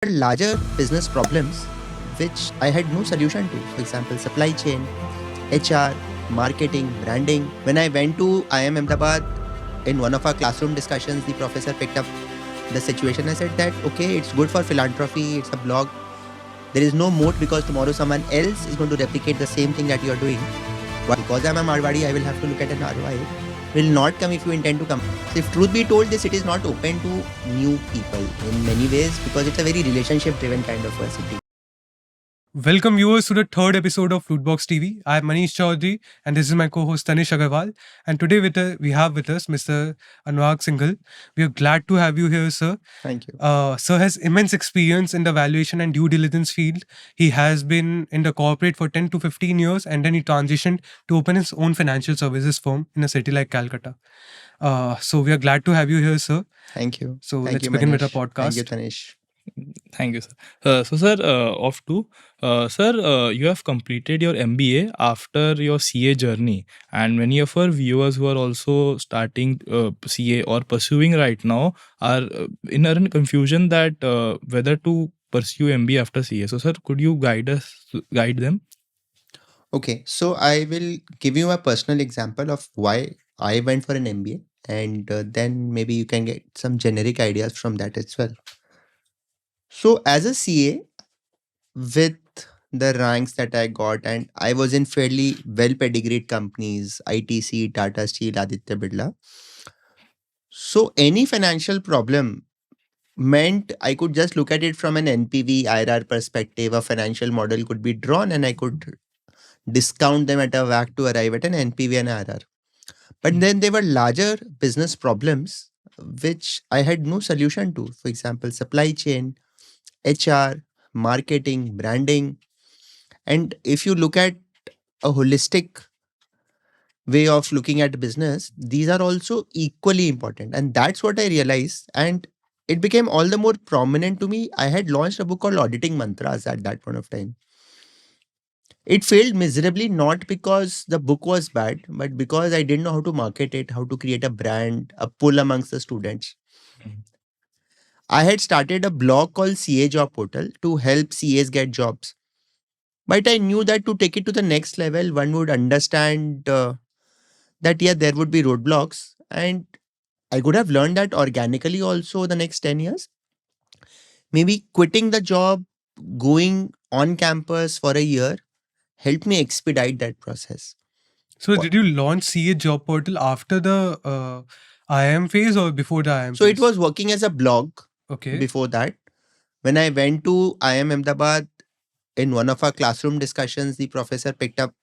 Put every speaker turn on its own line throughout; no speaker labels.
larger business problems which I had no solution to. For example, supply chain, HR, marketing, branding. When I went to IIM Ahmedabad, in one of our classroom discussions, the professor picked up the situation. I said that, okay, it's good for philanthropy, it's a blog. There is no moat because tomorrow someone else is going to replicate the same thing that you are doing. Because I'm a Marwadi, I will have to look at an ROI. Will not come if you intend to come. So if truth be told, this it is not open to new people in many ways because it's a very relationship driven kind of a city.
Welcome viewers to the third episode of Foodbox TV. I am Manish Chaudhary and this is my co-host Tanish Agarwal. And today we have with us Mr. Anurag Singal. We are glad to have you here, sir.
Thank you.
Sir has immense experience in the valuation and due diligence field. He has been in the corporate for 10 to 15 years and then he transitioned to open his own financial services firm in a city like Calcutta. So we are glad to have you here, sir.
Thank you.
So
Thank
let's
you,
begin with the
Manish.
podcast.
Thank you, Tanish.
Thank you, sir. Sir, you have completed your MBA after your CA journey, and many of our viewers who are also starting CA or pursuing right now are in a confusion that whether to pursue MBA after CA. So, sir, could you guide them?
Okay, so I will give you a personal example of why I went for an MBA, and then maybe you can get some generic ideas from that as well. So, as a CA, with the ranks that I got, and I was in fairly well pedigreed companies, ITC, Tata Steel, Aditya Birla. So, any financial problem meant I could just look at it from an NPV IRR perspective. A financial model could be drawn, and I could discount them at a WACC to arrive at an NPV and IRR. But then there were larger business problems which I had no solution to. For example, supply chain, HR, marketing, branding. And if you look at a holistic way of looking at business, these are also equally important. And that's what I realized. And it became all the more prominent to me. I had launched a book called Auditing Mantras at that point of time. It failed miserably, not because the book was bad, but because I didn't know how to market it, how to create a brand, a pull amongst the students. I had started a blog called CA Job Portal to help CAs get jobs. But I knew that to take it to the next level, one would understand that, yeah, there would be roadblocks. And I could have learned that organically also the next 10 years. Maybe quitting the job, going on campus for a year, helped me expedite that process.
So did you launch CA Job Portal after the IIM phase or before the IIM
So
phase?
it was working as a blog before that. When I went to IIM Ahmedabad, in one of our classroom discussions, the professor picked up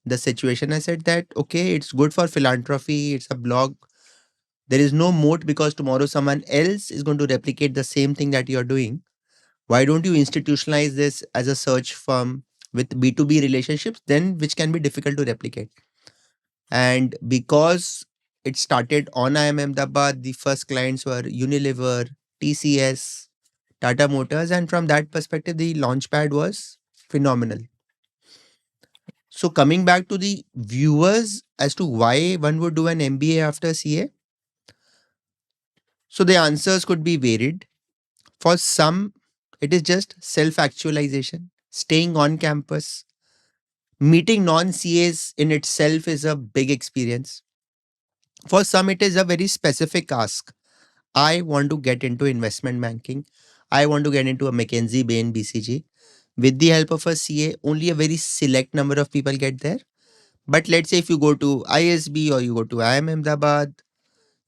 the situation. I said that, okay, it's good for philanthropy, it's a blog. There is no moat because tomorrow someone else is going to replicate the same thing that you're doing. Why don't you institutionalize this as a search firm with B2B relationships, then which can be difficult to replicate? And because it started on IIM Ahmedabad, the first clients were Unilever, TCS, Tata Motors, and from that perspective, the launchpad was phenomenal. So coming back to the viewers as to why one would do an MBA after CA, so the answers could be varied. For some, it is just self-actualization, staying on campus. Meeting non-CAs in itself is a big experience. For some, it is a very specific ask. I want to get into investment banking. I want to get into a McKinsey, Bain, BCG. With the help of a CA, only a very select number of people get there. But let's say if you go to ISB or you go to IIM Ahmedabad,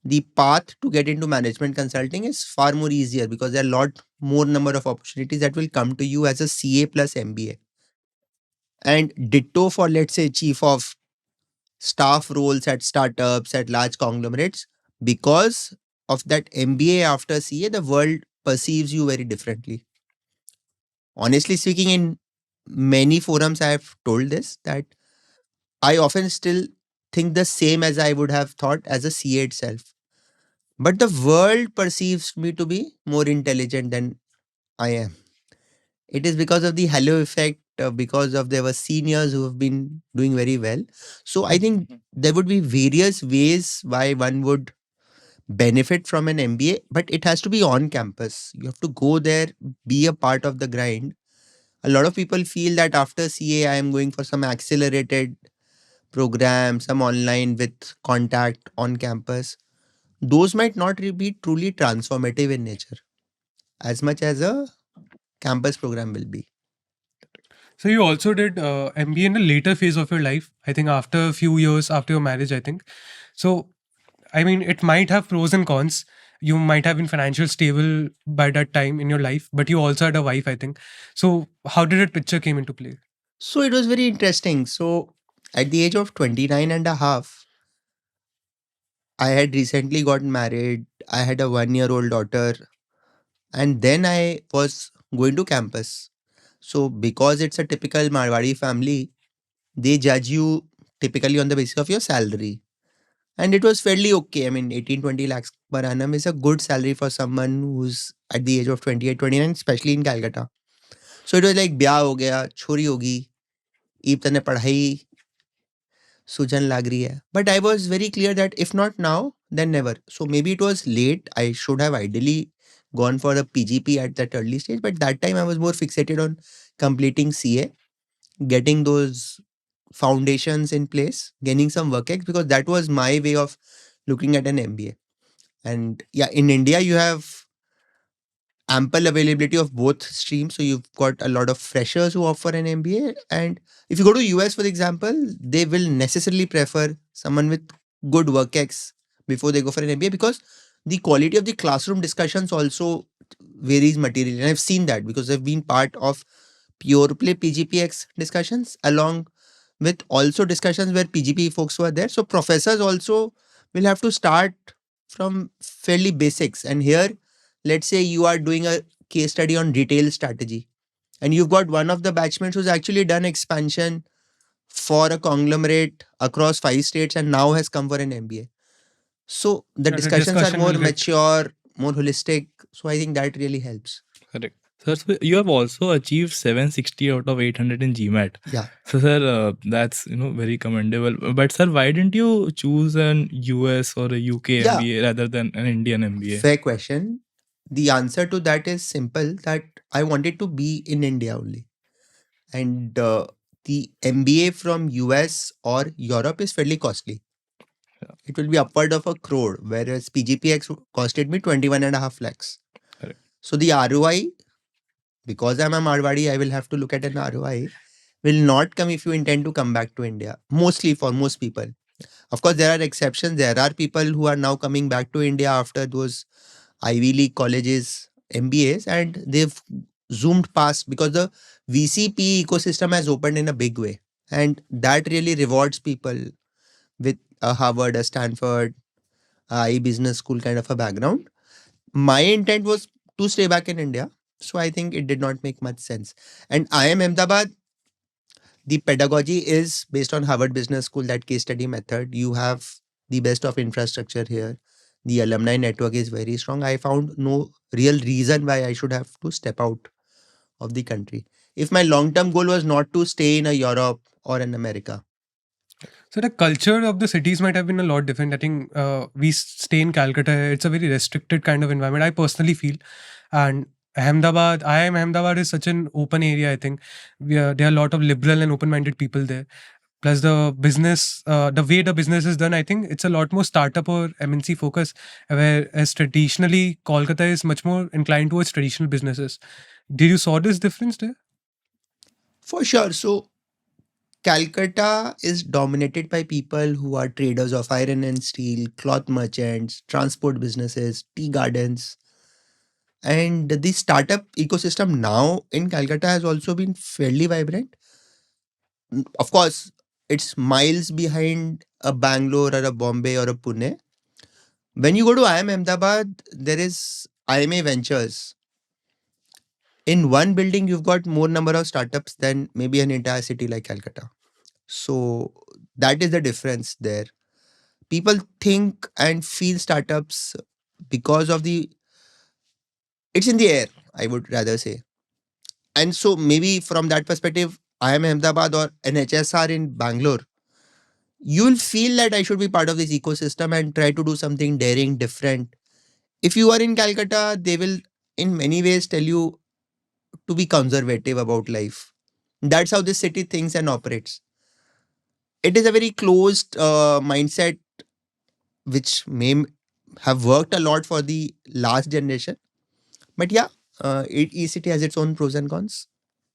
the path to get into management consulting is far more easier because there are a lot more number of opportunities that will come to you as a CA plus MBA. And ditto for, let's say, chief of staff roles at startups, at large conglomerates, because of that MBA after CA, the world perceives you very differently. Honestly speaking, in many forums, I have told this that I often still think the same as I would have thought as a CA itself. But the world perceives me to be more intelligent than I am. It is because of the halo effect, because of there were seniors who have been doing very well. So I think there would be various ways why one would benefit from an MBA, but it has to be on campus. You have to go there, be a part of the grind. A lot of people feel that after CA, I am going for some accelerated program, some online with contact on campus. Those might not be truly transformative in nature as much as a campus program will be.
So you also did MBA in a later phase of your life. I think after a few years after your marriage. I think so. I mean, it might have pros and cons. You might have been financially stable by that time in your life, but you also had a wife. I think so. How did that picture came into play?
So it was very interesting. So at the age of 29 and a half, I had recently gotten married. I had a 1 year old daughter. And then I was going to campus. So because it's a typical Marwadi family, they judge you typically on the basis of your salary. And it was fairly okay. I mean, 18-20 lakhs per annum is a good salary for someone who's at the age of 28-29, especially in Calcutta. So it was like, ब्याह हो गया, छोरी होगी, ईब तने पढ़ाई Susan लग रही है. But I was very clear that if not now, then never. So maybe it was late. I should have ideally gone for a PGP at that early stage. But that time I was more fixated on completing CA, getting those foundations in place, gaining some work ex, because that was my way of looking at an MBA. And yeah, in India, you have ample availability of both streams. So you've got a lot of freshers who offer an MBA. And if you go to US, for example, they will necessarily prefer someone with good work ex before they go for an MBA, because the quality of the classroom discussions also varies materially. And I've seen that because I've been part of pure play PGPX discussions along with also discussions where PGP folks were there. So professors also will have to start from fairly basics. And here, let's say you are doing a case study on retail strategy, and you've got one of the batchmates who's actually done expansion for a conglomerate across 5 states and now has come for an MBA. So the
The
discussions are
discussion
more
will get.
mature, more holistic. So I think that really helps.
Correct. Sir, so you have also achieved 760 out of 800 in GMAT.
Yeah.
So, sir, that's very commendable. But, sir, why didn't you choose an US or a UK
Yeah.
MBA rather than an Indian MBA?
Fair question. The answer to that is simple, that I wanted to be in India only. And the MBA from US or Europe is fairly costly.
Yeah.
It will be upward of 1 crore, whereas PGPX costed me 21.5 lakhs.
Correct.
So the ROI, because I'm a Marwadi, I will have to look at an ROI, will not come if you intend to come back to India. Mostly for most people. Of course, there are exceptions. There are people who are now coming back to India after those Ivy League colleges, MBAs, and they've zoomed past because the VCP ecosystem has opened in a big way. And that really rewards people with a Harvard, a Stanford, a I business school kind of a background. My intent was to stay back in India. So I think it did not make much sense. And IIM Ahmedabad, the pedagogy is based on Harvard Business School, that case study method. You have the best of infrastructure here. The alumni network is very strong. I found no real reason why I should have to step out of the country if my long term goal was not to stay in a Europe or in America.
So the culture of the cities might have been a lot different. I think we stay in Calcutta. It's a very restricted kind of environment. I personally feel, and Ahmedabad, I am Ahmedabad is such an open area. I think there are a lot of liberal and open-minded people there. Plus the business, the way the business is done, I think it's a lot more startup or MNC focus. Whereas traditionally, Kolkata is much more inclined towards traditional businesses. Did you saw this difference there?
For sure. So Calcutta is dominated by people who are traders of iron and steel, cloth merchants, transport businesses, tea gardens. And the startup ecosystem now in Calcutta has also been fairly vibrant. Of course, it's miles behind a Bangalore or a Bombay or a Pune. When you go to IIM Ahmedabad, there is IMA Ventures. In one building, you've got more number of startups than maybe an entire city like Calcutta. So that is the difference there. People think and feel startups because of it's in the air, I would rather say. And so maybe from that perspective, IIM Ahmedabad or an HSR in Bangalore you'll feel that I should be part of this ecosystem and try to do something daring, different. If you are in Calcutta, they will in many ways tell you to be conservative about life. That's how this city thinks and operates. It is a very closed mindset, which may have worked a lot for the last generation. But yeah, each city has its own pros and cons.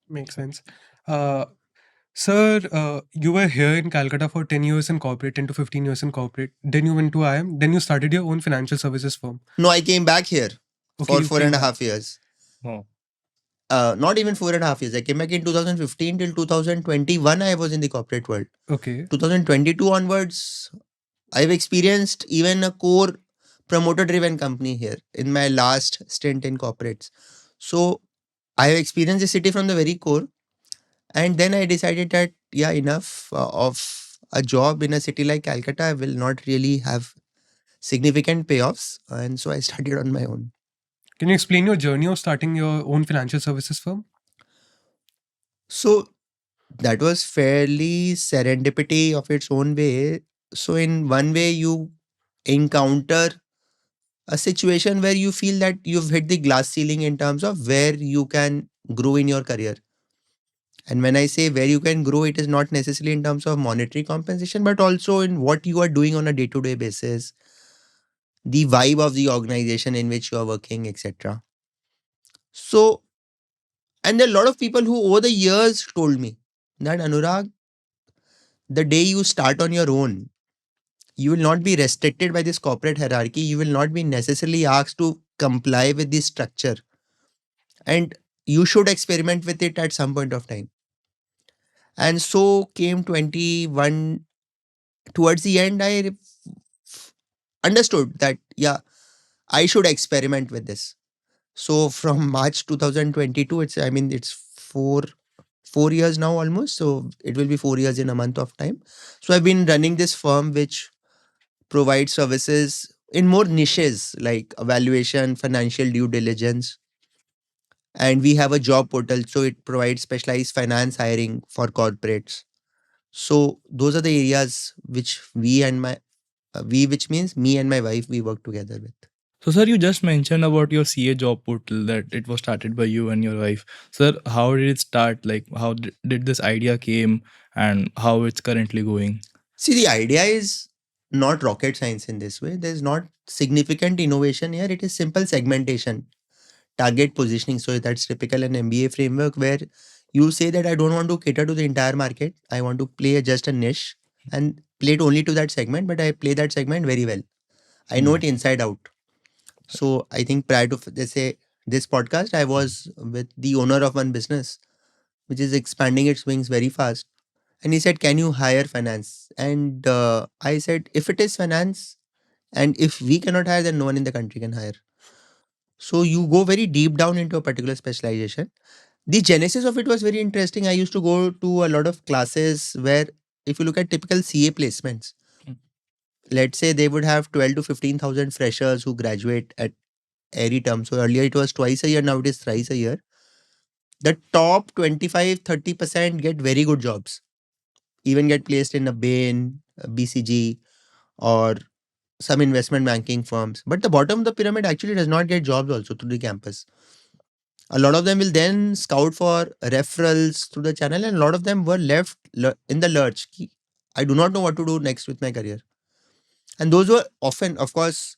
Makes sense. Uh, Sir, you were here in Calcutta for 10 years in corporate, 10 to 15 years in corporate. Then you went to IIM. Then you started your own financial services firm.
No, I came back here
Okay,
for
you
four
came
and a
back.
half years.
Oh.
Not even 4.5 years. I came back in 2015 till 2021. I was in the corporate world.
Okay.
2022 onwards, I've experienced even a core promoter driven company here in my last stint in corporates. So I have experienced the city from the very core. And then I decided that, yeah, enough of a job in a city like Calcutta will not really have significant payoffs. And so I started on my own.
Can you explain your journey of starting your own financial services firm?
So that was fairly serendipity of its own way. So, in one way, you encounter a situation where you feel that you've hit the glass ceiling in terms of where you can grow in your career. And when I say where you can grow, it is not necessarily in terms of monetary compensation, but also in what you are doing on a day to day basis, the vibe of the organization in which you are working, etc. So, and there are a lot of people who over the years told me that Anurag, the day you start on your own, you will not be restricted by this corporate hierarchy. You will not be necessarily asked to comply with this structure. And you should experiment with it at some point of time. And so came 21. Towards the end, I understood that, yeah, I should experiment with this. So from March 2022, it's 4 years now almost. So it will be 4 years in a month of time. So I've been running this firm which provides services in more niches like evaluation, financial due diligence, and we have a job portal. So it provides specialized finance hiring for corporates. So those are the areas which which means me and my wife, we work together with.
So, sir, you just mentioned about your CA job portal that it was started by you and your wife. Sir, how did it start? Like, how did this idea came and how it's currently going?
See, the idea is not rocket science in this way. There's not significant innovation here. It is simple segmentation, target positioning. So that's typical an MBA framework where you say that I don't want to cater to the entire market. I want to play just a niche and play it only to that segment, but I play that segment very well. I know
Hmm.
it inside out. So I think prior to let's say this podcast, I was with the owner of one business which is expanding its wings very fast. And he said, "Can you hire finance?" And I said, "If it is finance, and if we cannot hire, then no one in the country can hire." So you go very deep down into a particular specialization. The genesis of it was very interesting. I used to go to a lot of classes where, if you look at typical CA placements, let's say they would have 12 to 15,000 freshers who graduate at every term. So earlier it was twice a year, now it is thrice a year. The top 25-30% get very good jobs, even get placed in a Bain, a BCG, or some investment banking firms. But the bottom of the pyramid actually does not get jobs also through the campus. A lot of them will then scout for referrals through the channel, and a lot of them were left in the lurch. I do not know what to do next with my career. And those were often, of course,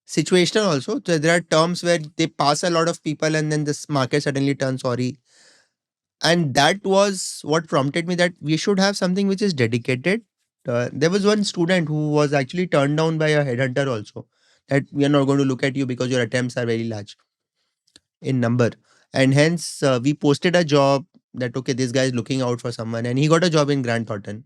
situational also. So there are terms where they pass a lot of people and then this market suddenly turns sorry. And that was what prompted me that we should have something which is dedicated. There was one student who was actually turned down by a headhunter also, that we are not going to look at you because your attempts are very large in number. And hence, we posted a job that, okay, this guy is looking out for someone, and he got a job in Grant Thornton.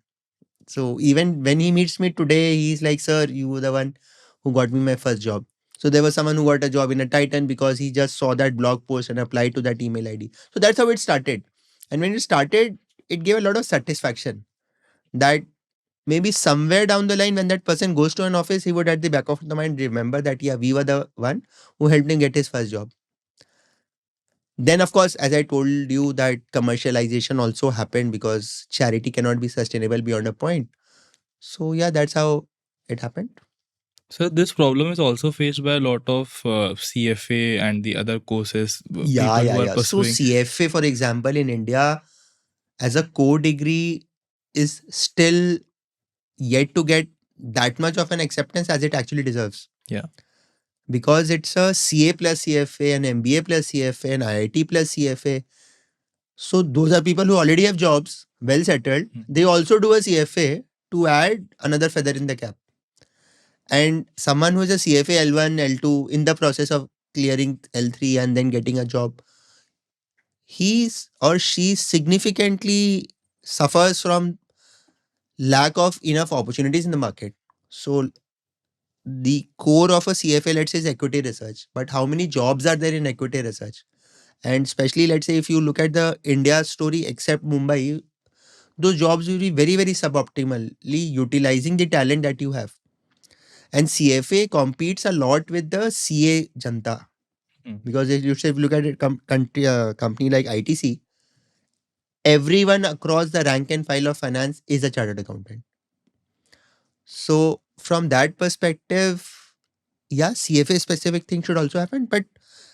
So even when he meets me today, he's like, "Sir, you were the one who got me my first job." So there was someone who got a job in a Titan because he just saw that blog post and applied to that email ID. So that's how it started. And when it started, it gave a lot of satisfaction that maybe somewhere down the line, when that person goes to an office, he would at the back of the mind remember that, yeah, we were the one who helped him get his first job. Then, of course, as I told you, that commercialization also happened because charity cannot be sustainable beyond a point. So yeah, that's how it happened.
So this problem is also faced by a lot of CFA and the other courses,
Yeah,
people
yeah,
who are
yeah. So
pursuing.
CFA, for example, in India, as a core degree, is still yet to get that much of an acceptance as it actually deserves.
Yeah.
Because it's a CA plus CFA, an MBA plus CFA, an IIT plus CFA. So those are people who already have jobs, well settled.
Mm.
They also do a CFA to add another feather in the cap. And someone who is a CFA L1, L2 in the process of clearing L3 and then getting a job, he's or she significantly suffers from lack of enough opportunities in the market. So the core of a CFA, let's say, is equity research. But how many jobs are there in equity research? And especially, let's say, if you look at the India story, except Mumbai, those jobs will be very, very suboptimally utilizing the talent that you have. And CFA competes a lot with the CA Janta.
Mm.
Because if you look at it, company like ITC, everyone across the rank and file of finance is a chartered accountant. So from that perspective, yeah, CFA specific thing should also happen. But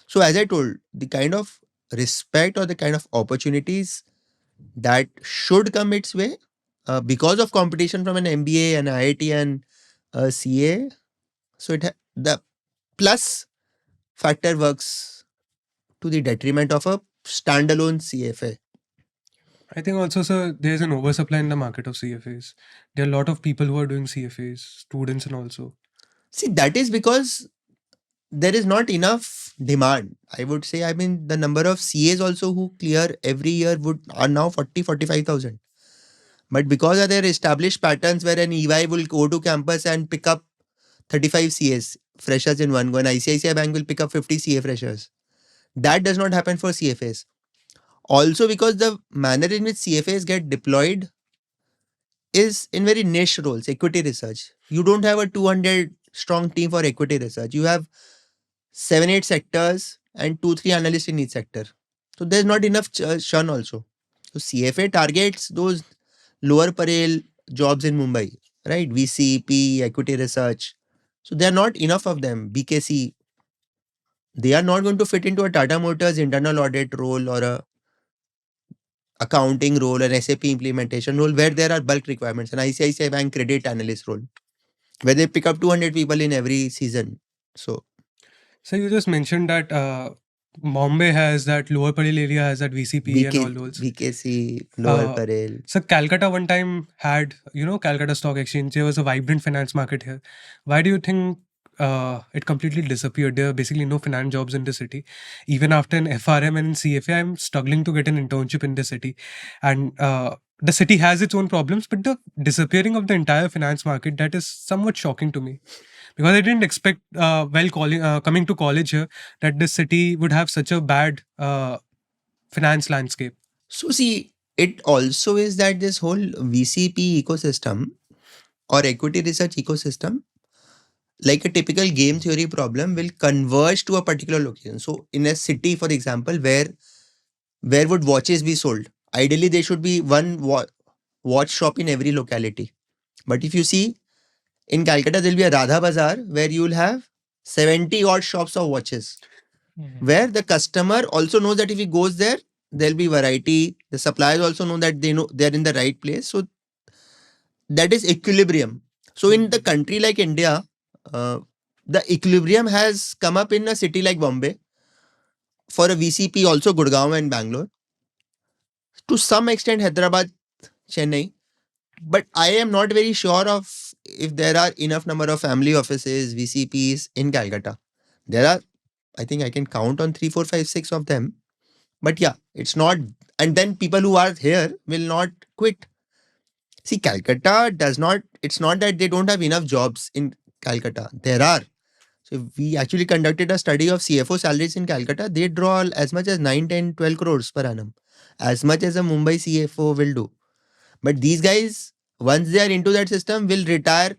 so as I told, the kind of respect or the kind of opportunities that should come its way because of competition from an MBA and IIT and CA. So the plus factor works to the detriment of a standalone CFA.
I think also, sir, there's an oversupply in the market of CFAs. There are a lot of people who are doing CFAs, students and also.
See, that is because there is not enough demand. I would say, I mean, the number of CAs also who clear every year are now 45,000. But because of their established patterns where an EY will go to campus and pick up 35 CAs, freshers in one go, and ICICI Bank will pick up 50 CA freshers. That does not happen for CFAs. Also, because the manner in which CFAs get deployed is in very niche roles, equity research. You don't have a 200 strong team for equity research. You have 7, 8 sectors and 2, 3 analysts in each sector. So there's not enough churn also. So CFA targets those lower parallel jobs in Mumbai, right? VCP, equity research. So there are not enough of them. BKC, they are not going to fit into a Tata Motors internal audit role or a accounting role, an SAP implementation role where there are bulk requirements, an ICICI Bank credit analyst role where they pick up 200 people in every season. So
So you just mentioned that Bombay has that lower Parel area has that VCP and all those.
BKC, lower
Uh,
parallel.
so Calcutta one time had, Calcutta Stock Exchange. There was a vibrant finance market here. Why do you think it completely disappeared? There are basically no finance jobs in the city. Even after an FRM and CFA, I'm struggling to get an internship in the city. And the city has its own problems, but the disappearing of the entire finance market, that is somewhat shocking to me. Because I didn't expect, coming to college here, that this city would have such a bad finance landscape.
So see, it also is that this whole VCP ecosystem or equity research ecosystem, like a typical game theory problem, will converge to a particular location. So in a city, for example, where would watches be sold? Ideally, there should be one watch shop in every locality. But if you see in Calcutta, there'll be a Radha Bazaar where you will have 70 odd shops of watches. Where the customer also knows that if he goes there, there'll be variety. The suppliers also know that they know they're in the right place. So that is equilibrium. So in the country like India, uh, the equilibrium has come up in a city like Bombay for a VCP, also Gurgaon and Bangalore. To some extent, Hyderabad, Chennai. But I am not very sure of if there are enough number of family offices, VCPs in Calcutta. There are, I think I can count on 3, 4, 5, 6 of them. But yeah, it's not. And then people who are here will not quit. See, Calcutta does not, it's not that they don't have enough jobs in Calcutta. There are. So we actually conducted a study of CFO salaries in Calcutta. They draw as much as 9, 10, 12 crores per annum, as much as a Mumbai CFO will do. But these guys, once they are into that system, will retire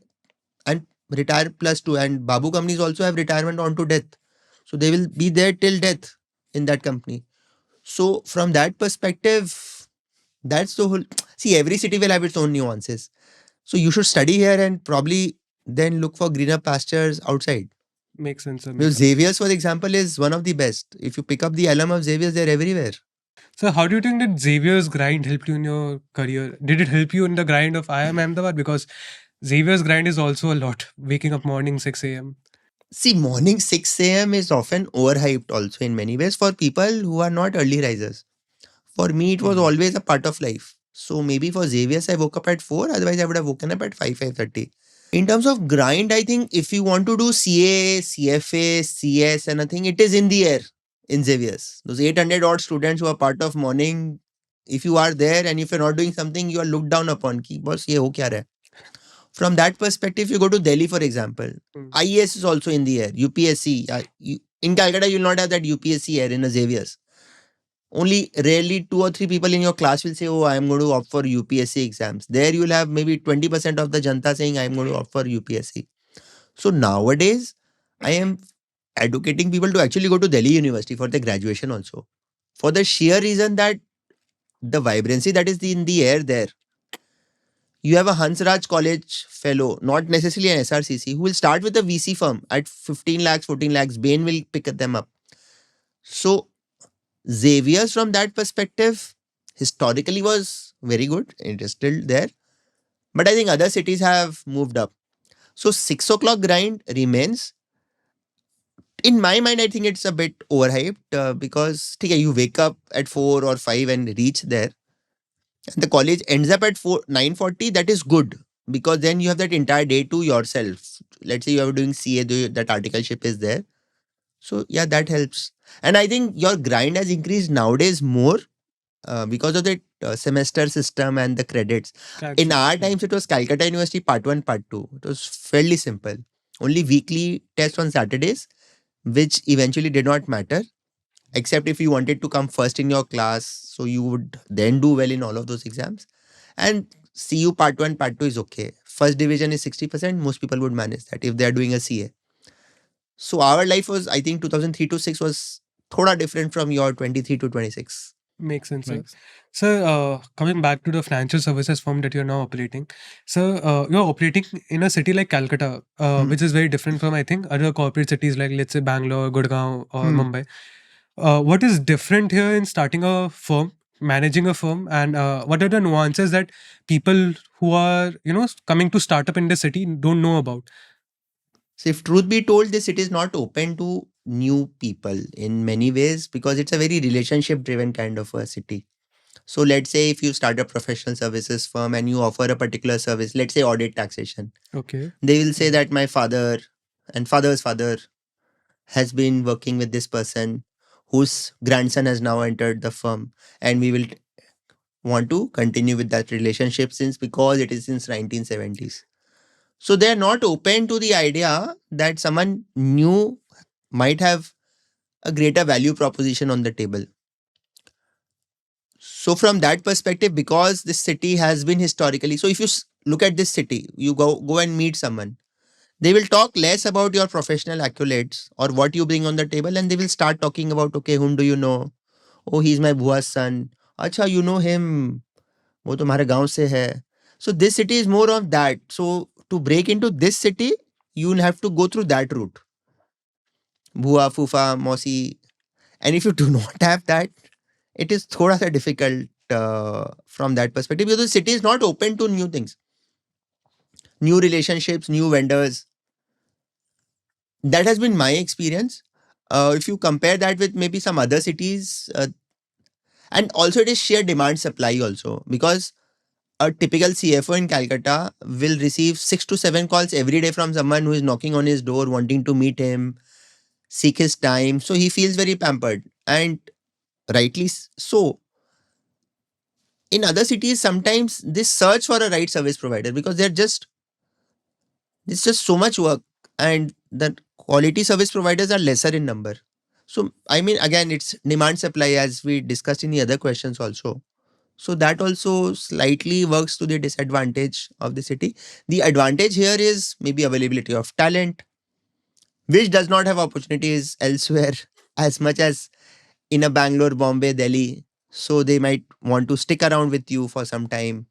and retire plus two. And Babu companies also have retirement on to death. So they will be there till death in that company. So from that perspective, that's the whole. See, every city will have its own nuances. So you should study here and probably then look for greener pastures outside.
Makes sense, sir.
Because
Makes sense.
Xavier's, for example, is one of the best. If you pick up the alum of Xavier's, they're everywhere.
So, how do you think that Xavier's grind helped you in your career? Did it help you in the grind of IIM Ahmedabad? Because Xavier's grind is also a lot. Waking up morning 6 a.m.
See, morning 6 a.m. is often overhyped also in many ways for people who are not early risers. For me, it was
Mhm.
always a part of life. So maybe for Xavier's, I woke up at 4, otherwise I would have woken up at 5, 5:30. In terms of grind, I think if you want to do CA, CFA, CS, and I think it is in the air in Xavier's. Those 800 odd students who are part of morning, if you are there and if you're not doing something, you are looked down upon. Ki, boss, ye ho kya raha hai? From that perspective, you go to Delhi, for example.
Mm.
IES is also in the air. UPSC. In Calcutta, you will not have that UPSC air in a Xavier's. Only rarely 2 or 3 people in your class will say, oh, I am going to opt for UPSC exams. There you will have maybe 20% of the Janta saying, I am going to opt for UPSC. So nowadays, I am advocating people to actually go to Delhi University for the graduation also. For the sheer reason that the vibrancy that is in the air there. You have a Hansraj College fellow, not necessarily an SRCC, who will start with a VC firm at 15 lakhs, 14 lakhs. Bain will pick them up. So Xavier's from that perspective historically was very good. It is still there. But I think other cities have moved up. So 6 o'clock grind remains. In my mind, I think it's a bit overhyped because okay, you wake up at 4 or 5 and reach there. And the college ends up at 9:40. That is good because then you have that entire day to yourself. Let's say you are doing CA, that articleship is there. So yeah, that helps. And I think your grind has increased nowadays more because of the semester system and the credits. In our
Actually,
times, it was Calcutta University Part 1, Part 2. It was fairly simple. Only weekly test on Saturdays, which eventually did not matter, except if you wanted to come first in your class. So you would then do well in all of those exams. And CU Part 1, Part 2 is okay. First division is 60%. Most people would manage that if they are doing a CA. So our life was, I think, 2003 to 6 was thoda different from your 23 to 26.
makes sense, sir.
Makes
So, coming back to the financial services firm that you're now operating, so you're operating in a city like Calcutta,
Hmm.
which is very different from, I think, other corporate cities like, let's say, Bangalore, Gurgaon, or
Hmm.
Mumbai. What is different here in starting a firm, managing a firm, and what are the nuances that people who are, coming to startup in the city don't know about?
So if truth be told, this city is not open to new people in many ways because it's a very relationship driven kind of a city. So let's say if you start a professional services firm and you offer a particular service, let's say audit taxation,
Okay.
they will say that my father and father's father has been working with this person whose grandson has now entered the firm and we will want to continue with that relationship since because it is since 1970s. So they are not open to the idea that someone new might have a greater value proposition on the table. So from that perspective, because this city has been historically, so if you look at this city, you go and meet someone, they will talk less about your professional accolades or what you bring on the table, and they will start talking about, okay, whom do you know? Oh, he's my bua's son. Acha, you know him. वो तुम्हारे गांव से है. So this city is more of that. So to break into this city, you will have to go through that route. Bua, fufa, mosi. And if you do not have that, it is thoda sa difficult from that perspective because the city is not open to new things, new relationships, new vendors. That has been my experience. If you compare that with maybe some other cities, and also it is sheer demand supply also because a typical CFO in Calcutta will receive 6 to 7 calls every day from someone who is knocking on his door, wanting to meet him, seek his time. So he feels very pampered, and rightly so. In other cities, sometimes they search for a right service provider because it's just so much work, and the quality service providers are lesser in number. So I mean, again, it's demand supply as we discussed in the other questions also. So that also slightly works to the disadvantage of the city. The advantage here is maybe availability of talent, which does not have opportunities elsewhere as much as in a Bangalore, Bombay, Delhi. So they might want to stick around with you for some time.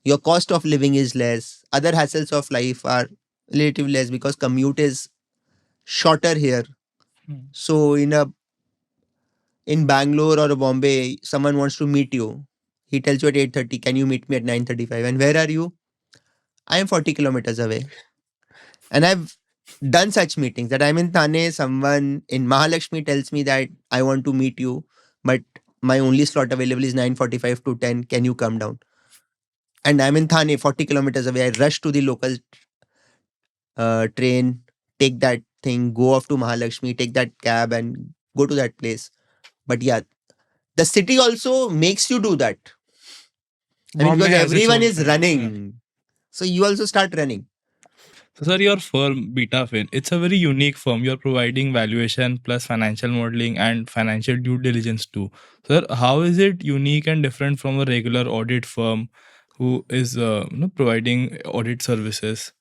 Your cost of living is less. Other hassles of life are relatively less because commute is shorter here.
Hmm.
So in Bangalore or Bombay, someone wants to meet you. He tells you at 8:30, can you meet me at 9:35? And where are you? I am 40 kilometers away. And I've done such meetings that I'm in Thane, someone in Mahalakshmi tells me that I want to meet you, but my only slot available is 9:45 to 10. Can you come down? And I'm in Thane, 40 kilometers away. I rush to the local train, take that thing, go off to Mahalakshmi, take that cab and go to that place. But yeah, the city also makes you do that. I mean,
Bombay
because
has its
everyone
own
is
thing.
Yeah.
running. So you also start running.
So, sir, your firm BetaFin, it's a very unique firm. You're providing valuation plus financial modeling and financial due diligence too. Sir, how is it unique and different from a regular audit firm who is providing audit services?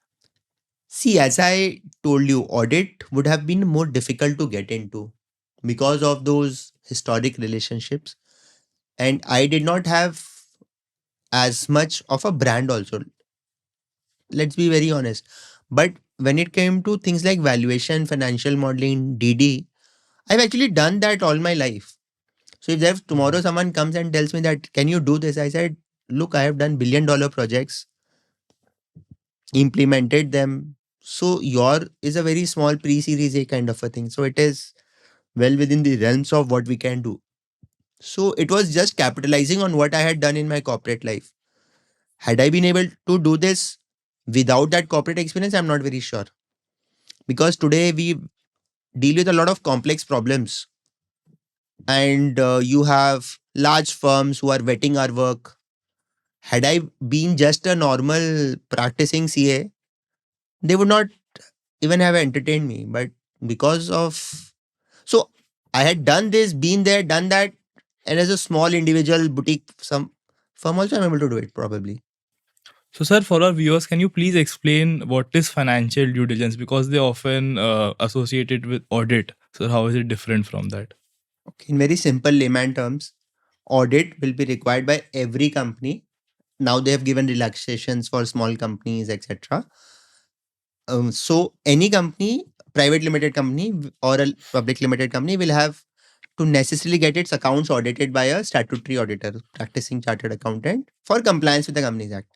See, as I told you, audit would have been more difficult to get into because of those historic relationships. And I did not have as much of a brand also. Let's be very honest. But when it came to things like valuation, financial modeling, DD, I've actually done that all my life. So if there's tomorrow someone comes and tells me that, can you do this? I said, look, I have done $1 billion projects, implemented them. So your is a very small pre-series A kind of a thing. So it is well within the realms of what we can do. So it was just capitalizing on what I had done in my corporate life. Had I been able to do this without that corporate experience, I'm not very sure. Because today we deal with a lot of complex problems, and you have large firms who are vetting our work. Had I been just a normal practicing CA, they would not even have entertained me. But because of, so I had done this, been there, done that, and as a small individual boutique, some firm also I'm able to do it probably.
So, sir, for our viewers, can you please explain what is financial due diligence? Because they often associate it with audit. So, how is it different from that?
Okay, in very simple layman terms, audit will be required by every company. Now they have given relaxations for small companies, etc. So any company, private limited company or a public limited company will have to necessarily get its accounts audited by a statutory auditor, practicing chartered accountant for compliance with the Companies Act.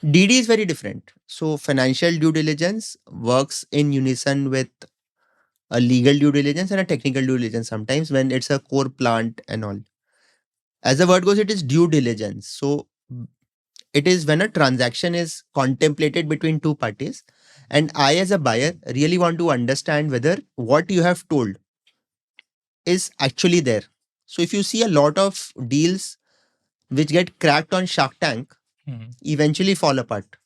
DD is very different. So financial due diligence works in unison with a legal due diligence and a technical due diligence sometimes when it's a core plant and all. As the word goes, it is due diligence. So it is when a transaction is contemplated between two parties, and I, as a buyer, really want to understand whether what you have told is actually there. So if you see a lot of deals which get cracked on Shark Tank,
Mhm.
eventually fall apart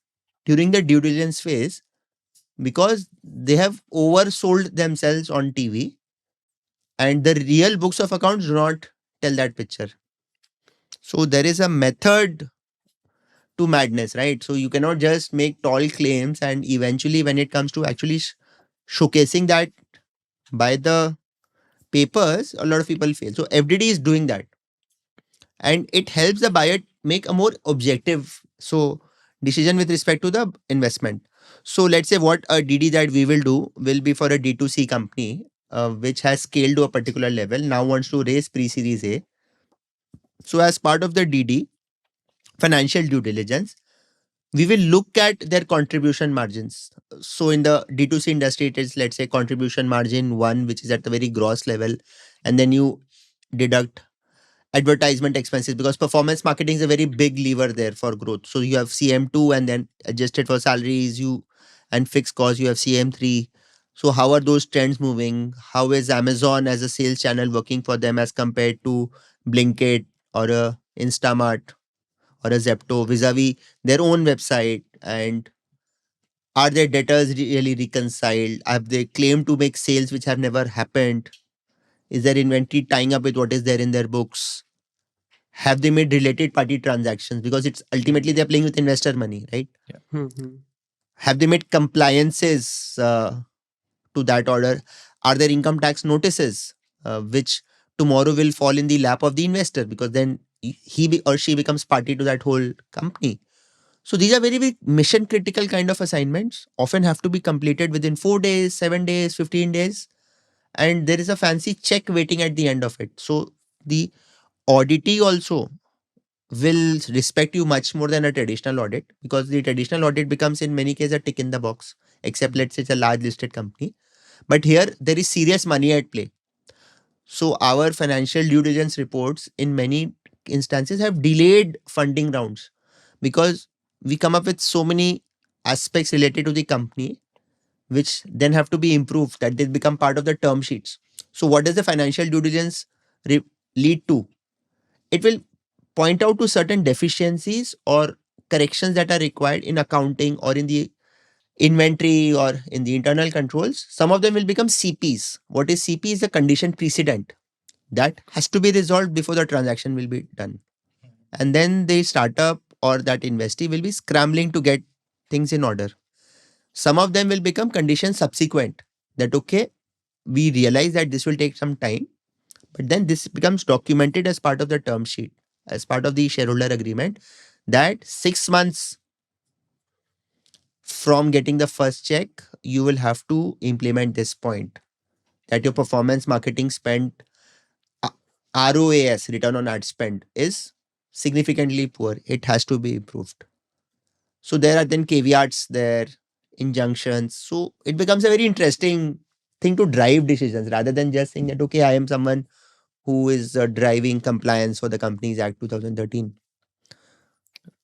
during the due diligence phase because they have oversold themselves on TV, and the real books of accounts do not tell that picture. So there is a method to madness, right? So you cannot just make tall claims and eventually, when it comes to actually showcasing that by the papers, a lot of people fail. So FDD is doing that, and it helps the buyer make a more objective decision with respect to the investment. So let's say what a DD that we will do will be for a D2C company which has scaled to a particular level, now wants to raise pre-series A. So as part of the DD, financial due diligence, we will look at their contribution margins. So in the D2C industry, it is, let's say, contribution margin one, which is at the very gross level, and then you deduct advertisement expenses because performance marketing is a very big lever there for growth. So you have CM2 and then adjusted for salaries, you and fixed costs, you have CM3. So how are those trends moving? How is Amazon as a sales channel working for them as compared to Blinkit or a Instamart or a Zepto vis-a-vis their own website? And are their debtors really reconciled? Have they claimed to make sales which have never happened? Is their inventory tying up with what is there in their books? Have they made related party transactions? Because it's ultimately they're playing with investor money, right?
Mhm.
Have they made compliances to that order? Are there income tax notices which tomorrow will fall in the lap of the investor because then or she becomes party to that whole company? So these are very, very mission critical kind of assignments, often have to be completed within 4 days, 7 days, 15 days. And there is a fancy check waiting at the end of it. So the auditee also will respect you much more than a traditional audit, because the traditional audit becomes in many cases a tick in the box, except let's say it's a large listed company. But here there is serious money at play. So our financial due diligence reports in many instances have delayed funding rounds, because we come up with so many aspects related to the company which then have to be improved, that they become part of the term sheets. So what does the financial due diligence re- lead to? It will point out to certain deficiencies or corrections that are required in accounting or in the inventory or in the internal controls. Some of them will become CPs. What is CP? Is a condition precedent that has to be resolved before the transaction will be done. And then the startup or that investee will be scrambling to get things in order. Some of them will become conditions subsequent, that okay, we realize that this will take some time, but then this becomes documented as part of the term sheet, as part of the shareholder agreement, that 6 months from getting the first check, you will have to implement this point, that your performance marketing spend, uh, ROAS, return on ad spend, is significantly poor. It has to be improved. So there are then caveats there, injunctions. So it becomes a very interesting thing to drive decisions, rather than just saying that, okay, I am someone who is driving compliance for the Companies Act 2013.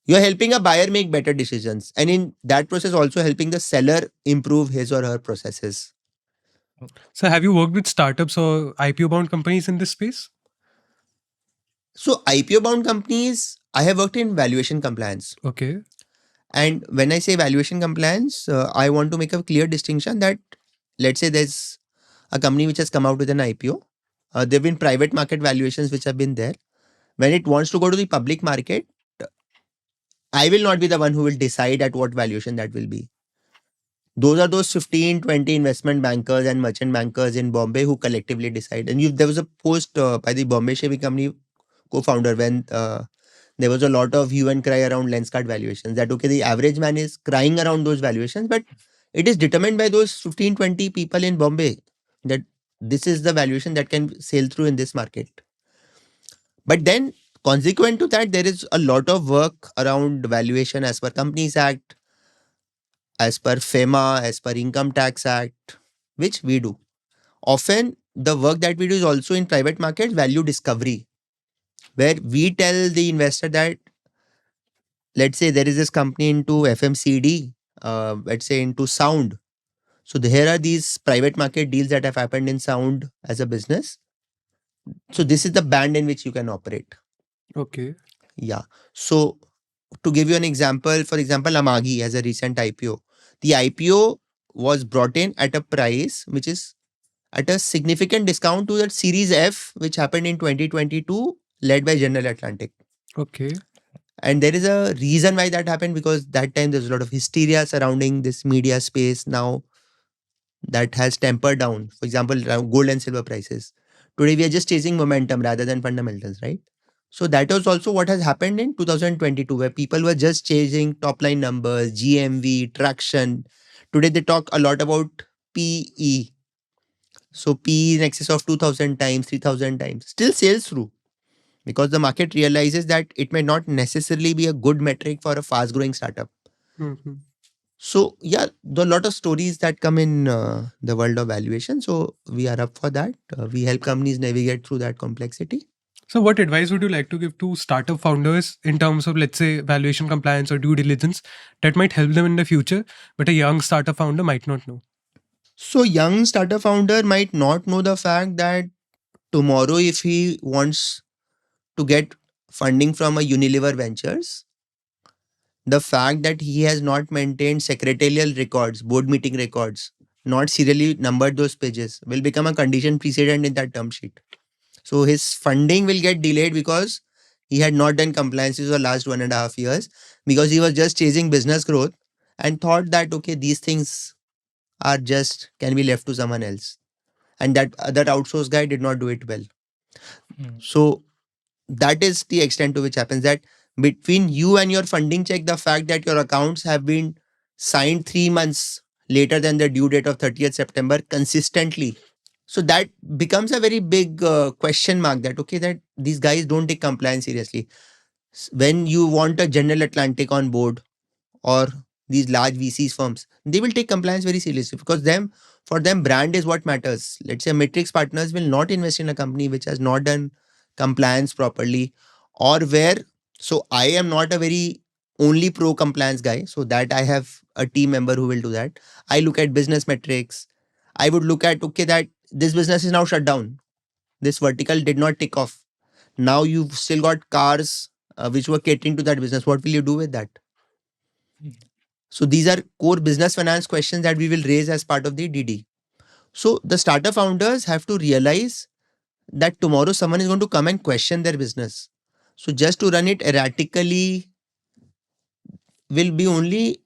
You're helping a buyer make better decisions. And in that process, also helping the seller improve his or her processes.
So have you worked with startups or IPO bound companies in this space?
So IPO bound companies, I have worked in valuation compliance.
Okay.
And when I say valuation compliance, I want to make a clear distinction that, let's say there's a company which has come out with an IPO. There have been private market valuations which have been there. When it wants to go to the public market, I will not be the one who will decide at what valuation that will be. Those are those 15, 20 investment bankers and merchant bankers in Bombay who collectively decide. And there was a post by the Bombay Shaving Company co-founder when there was a lot of hue and cry around lens card valuations, that okay, the average man is crying around those valuations, but it is determined by those 15, 20 people in Bombay that this is the valuation that can sail through in this market. But then consequent to that, there is a lot of work around valuation as per Companies Act, as per FEMA, as per Income Tax Act, which we do. Often the work that we do is also in private markets value discovery, where we tell the investor that, let's say there is this company into FMCD, let's say into sound. So here are these private market deals that have happened in sound as a business. So this is the band in which you can operate.
Okay.
Yeah. So to give you an example, for example, Amagi has a recent IPO. The IPO was brought in at a price which is at a significant discount to that Series F, which happened in 2022, led by General Atlantic.
Okay.
And there is a reason why that happened, because that time there's a lot of hysteria surrounding this media space. Now that has tempered down. For example, gold and silver prices. Today we are just chasing momentum rather than fundamentals, right? So that was also what has happened in 2022, where people were just chasing top line numbers, GMV, traction. Today they talk a lot about PE. So PE in excess of 2000 times, 3000 times. Still sails through, because the market realizes that it may not necessarily be a good metric for a fast growing startup.
Mm-hmm.
So yeah, there are a lot of stories that come in the world of valuation. So we are up for that. We help companies navigate through that complexity.
So what advice would you like to give to startup founders in terms of, let's say, valuation compliance or due diligence that might help them in the future, but a young startup founder might not know?
So young startup founder might not know the fact that tomorrow, if he wants to get funding from a Unilever Ventures, the fact that he has not maintained secretarial records, board meeting records, not serially numbered those pages, will become a condition precedent in that term sheet. So his funding will get delayed because he had not done compliances for the last 1.5 years, because he was just chasing business growth and thought that okay, these things are just can be left to someone else. And that outsource guy did not do it well.
Mm.
So that is the extent to which happens, that between you and your funding check, the fact that your accounts have been signed 3 months later than the due date of 30th September consistently. So that becomes a very big question mark that, okay, that these guys don't take compliance seriously. When you want a General Atlantic on board or these large VCs firms, they will take compliance very seriously because for them, brand is what matters. Let's say Matrix Partners will not invest in a company which has not done compliance properly or where. So I am not a very only pro compliance guy. So that I have a team member who will do that. I look at business metrics. I would look at, okay, that this business is now shut down. This vertical did not take off. Now you've still got cars which were catering to that business. What will you do with that? So these are core business finance questions that we will raise as part of the DD. So the startup founders have to realize that tomorrow someone is going to come and question their business. So just to run it erratically will be only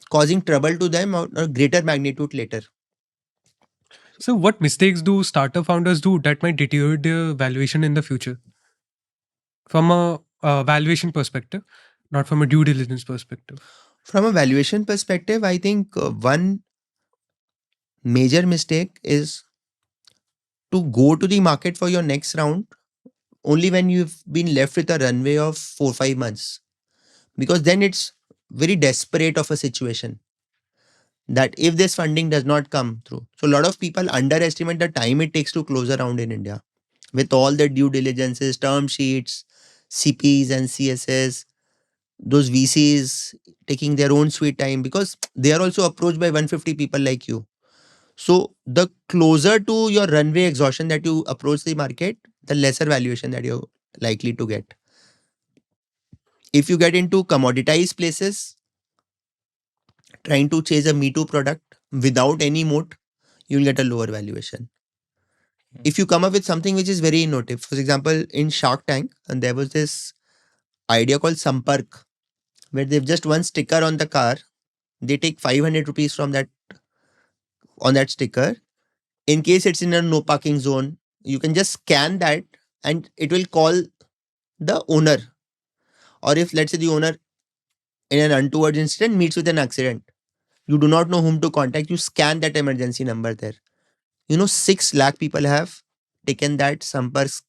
causing trouble to them or greater magnitude later.
So, what mistakes do startup founders do that might deteriorate their valuation in the future? From a valuation perspective, not from a due diligence perspective.
From a valuation perspective, I think one major mistake is to go to the market for your next round only when you've been left with a runway of 4 5 months, because then it's very desperate of a situation that if this funding does not come through. So a lot of people underestimate the time it takes to close a round in India with all the due diligences, term sheets, CPs and CSS, those VCs taking their own sweet time because they are also approached by 150 people like you. So the closer to your runway exhaustion that you approach the market, the lesser valuation that you're likely to get. If you get into commoditized places, trying to chase a Me Too product without any moat, you'll get a lower valuation. If you come up with something which is very innovative, for example, in Shark Tank, and there was this idea called Sampark, where they've just one sticker on the car, they take 500 rupees from that on that sticker. In case it's in a no parking zone, you can just scan that and it will call the owner. Or if let's say the owner in an untoward incident meets with an accident, you do not know whom to contact, you scan that emergency number there. 6 lakh people have taken that Sampark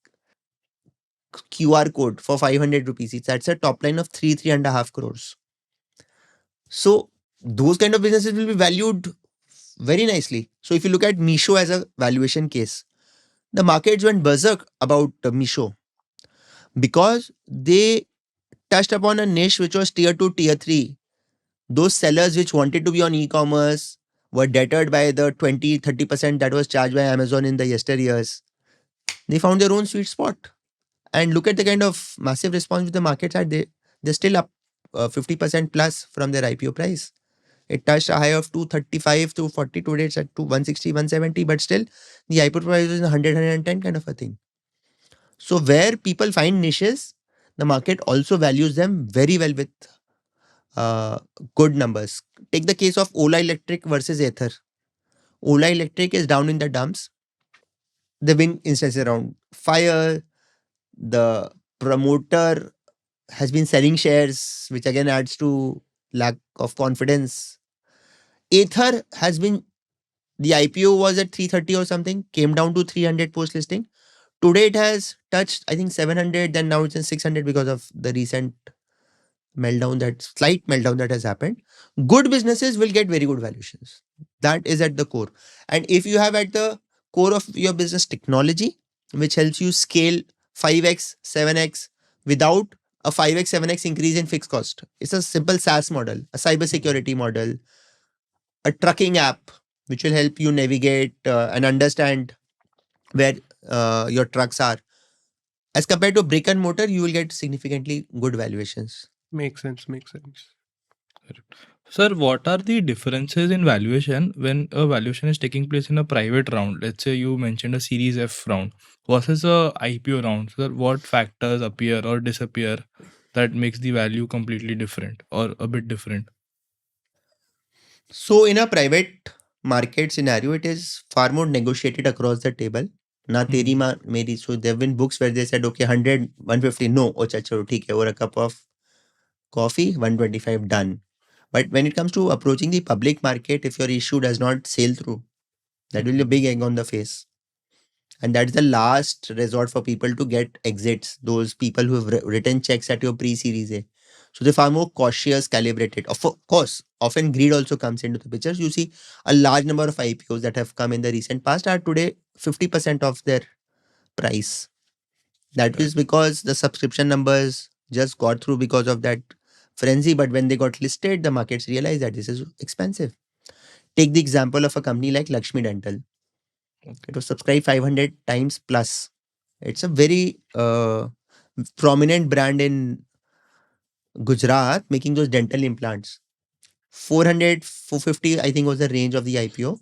QR code for 500 rupees each. That's a top line of 3.5 crores. So those kind of businesses will be valued very nicely. So if you look at Misho as a valuation case, the markets went berserk about Misho because they touched upon a niche which was tier 2, tier 3. Those sellers which wanted to be on e-commerce were deterred by the 20-30% that was charged by Amazon in the yesteryears. They found their own sweet spot. And look at the kind of massive response which the markets had. They're still up 50% plus from their IPO price. It touched a high of 235 to 40. Today it's at 160, 170. But still, the IPO price is 100, 110 kind of a thing. So where people find niches, the market also values them very well with uh, good numbers. Take the case of Ola Electric versus Ether. Ola Electric is down in the dumps. There have been instances around fire. The promoter has been selling shares, which again adds to lack of confidence. Ether has been, the IPO was at 330 or something, came down to 300 post listing. Today it has touched, I think 700, then now it's in 600 because of the recent slight meltdown that has happened. Good businesses will get very good valuations. That is at the core. And if you have at the core of your business technology, which helps you scale 5x, 7x without a 5x, 7x increase in fixed cost. It's a simple SaaS model, a cybersecurity model, a trucking app, which will help you navigate and understand where your trucks are. As compared to brick and mortar, you will get significantly good valuations.
Makes sense. Makes sense.
Correct. Sir, what are the differences in valuation when a valuation is taking place in a private round? Let's say you mentioned a Series F round versus a IPO round. Sir, what factors appear or disappear that makes the value completely different or a bit different?
So in a private market scenario, it is far more negotiated across the table. ना तेरी
Hmm.
माँ मेरी. So there have been books where they said, okay, 100, 150, no, अच्छा चलो ठीक है, or a cup of coffee, 125 done. But when it comes to approaching the public market, if your issue does not sail through, that will be a big egg on the face. And that's the last resort for people to get exits, those people who have written checks at your pre-series A. So they're far more cautious, calibrated. Of course, often greed also comes into the picture. You see a large number of IPOs that have come in the recent past are today 50% of their price. That is because the subscription numbers just got through because of that frenzy. But when they got listed, the markets realized that this is expensive. Take the example of a company like Lakshmi Dental. It was subscribed 500 times plus. It's a very prominent brand in Gujarat making those dental implants. 400, 450, I think was the range of the IPO.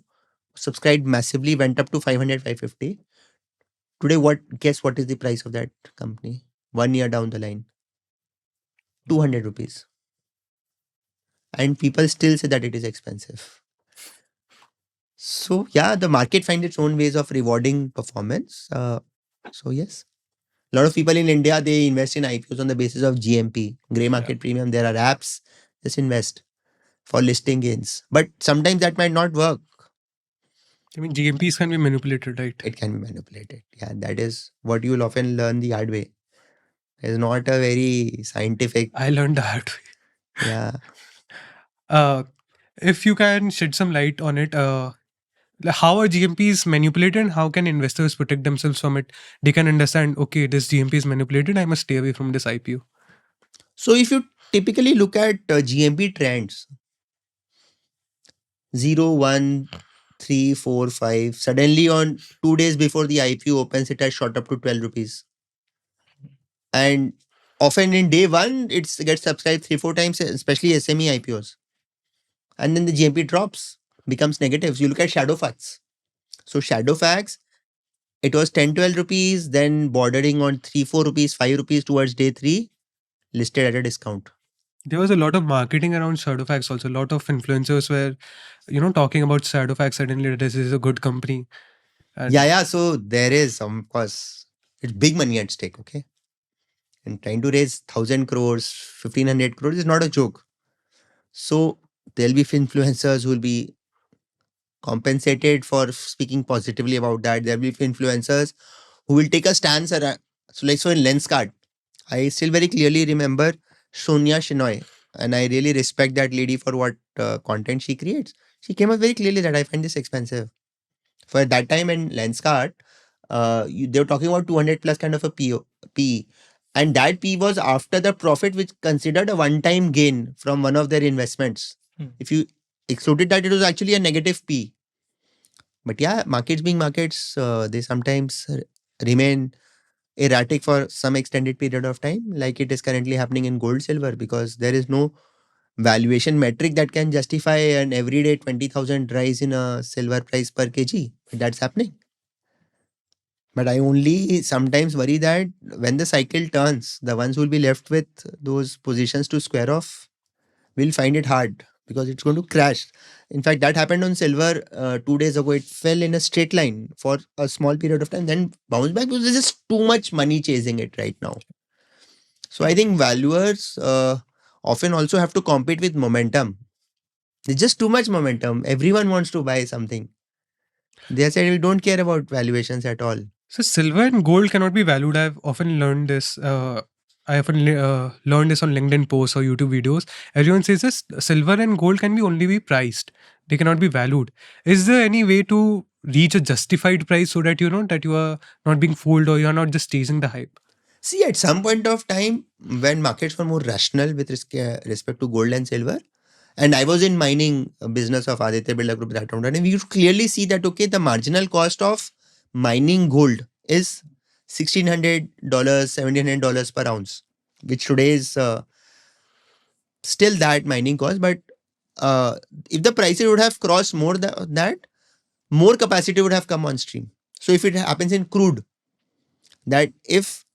Subscribed massively, went up to 500, 550. Today, guess what is the price of that company? 1 year down the line, 200 rupees. And people still say that it is expensive. So yeah, the market finds its own ways of rewarding performance. So yes, a lot of people in India, they invest in IPOs on the basis of GMP, gray market premium. There are apps, just invest for listing gains. But sometimes that might not work.
I mean, GMPs can be manipulated, right?
It can be manipulated. Yeah, that is what you will often learn the hard way. It's not a very scientific.
I learned that.
Yeah.
If you can shed some light on it, how are GMPs manipulated and how can investors protect themselves from it? They can understand, okay, this GMP is manipulated, I must stay away from this IPO.
So if you typically look at GMP trends, 0, 1, 3, 4, 5, suddenly on 2 days before the IPO opens, it has shot up to 12 rupees. And often in day one, it gets subscribed 3, 4 times, especially SME IPOs. And then the GMP drops, becomes negative. So you look at shadow facts. So shadow facts, it was 10, 12 rupees, then bordering on 3, 4 rupees, 5 rupees towards day 3, listed at a discount.
There was a lot of marketing around Shadowfax also. A lot of influencers were, talking about Shadowfax suddenly that this is a good company. And
Yeah. So there is, of course, it's big money at stake, okay? And trying to raise 1,000 crores, 1,500 crores is not a joke. So there'll be influencers who will be compensated for speaking positively about that. There'll be influencers who will take a stance around. So in Lenscard, I still very clearly remember Sonia Shinoy, and I really respect that lady for what content she creates. She came up very clearly that I find this expensive. For that time in Lenscard, they were talking about 200 plus kind of a P. And that P was after the profit, which considered a one-time gain from one of their investments. If you excluded that, it was actually a negative P. But yeah, markets being markets, they sometimes remain erratic for some extended period of time, like it is currently happening in gold, silver, because there is no valuation metric that can justify an everyday 20,000 rise in a silver price per kg. But that's happening. But I only sometimes worry that when the cycle turns, the ones who will be left with those positions to square off will find it hard because it's going to crash. In fact, that happened on silver 2 days ago. It fell in a straight line for a small period of time, then bounced back because there's just too much money chasing it right now. So I think valuers often also have to compete with momentum. There's just too much momentum. Everyone wants to buy something. They said we don't care about valuations at all.
so silver and gold cannot be valued. I've often learned this. I often learned this on LinkedIn posts or YouTube videos. Everyone says this: silver and gold can be only be priced; they cannot be valued. Is there any way to reach a justified price so that that you are not being fooled or you are not just chasing the hype?
See, at some point of time, when markets were more rational with respect to gold and silver, and I was in mining business of Aditya Birla Group that time, and we could clearly see that okay, the marginal cost of mining gold is $1,600, $1,700 per ounce, which today is still that mining cost. But if the prices would have crossed more than that, more capacity would have come on stream. So if it happens in crude, that if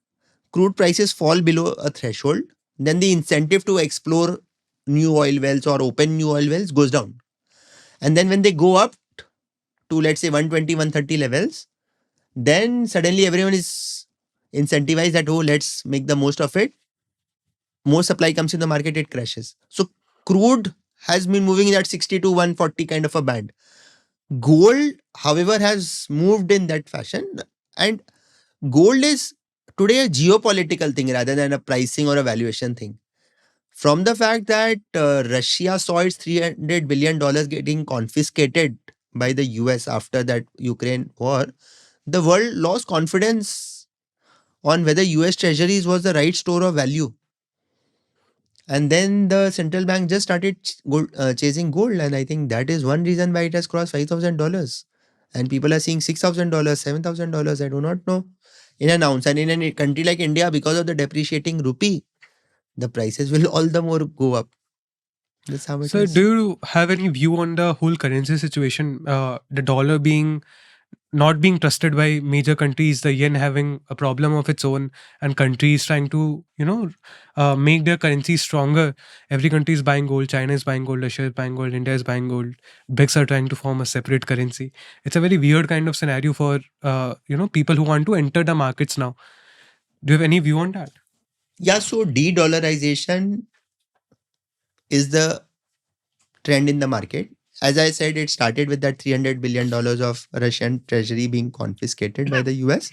crude prices fall below a threshold, then the incentive to explore new oil wells or open new oil wells goes down. And then when they go up to, let's say, 120, 130 levels, then suddenly everyone is incentivized that, oh, let's make the most of it. more supply comes in the market, it crashes. So crude has been moving in that 60 to 140 kind of a band. Gold, however, has moved in that fashion. And gold is today a geopolitical thing rather than a pricing or a valuation thing. From the fact that Russia saw its $300 billion getting confiscated by the US after that Ukraine war, the world lost confidence on whether US treasuries was the right store of value. And then the central bank just started chasing gold. And I think that is one reason why it has crossed $5,000. And people are seeing $6,000, $7,000. I do not know. In an ounce. And in a country like India, because of the depreciating rupee, the prices will all the more go up. That's how it
So,
is.
do you have any view on the whole currency situation? The dollar being not being trusted by major countries, the yen having a problem of its own, and countries trying to, make their currency stronger. Every country is buying gold. China is buying gold. Russia is buying gold. India is buying gold. BRICS are trying to form a separate currency. It's a very weird kind of scenario for, people who want to enter the markets now. Do you have any view on that?
Yeah, so de-dollarization is the trend in the market. As I said, it started with that $300 billion of Russian treasury being confiscated by the US.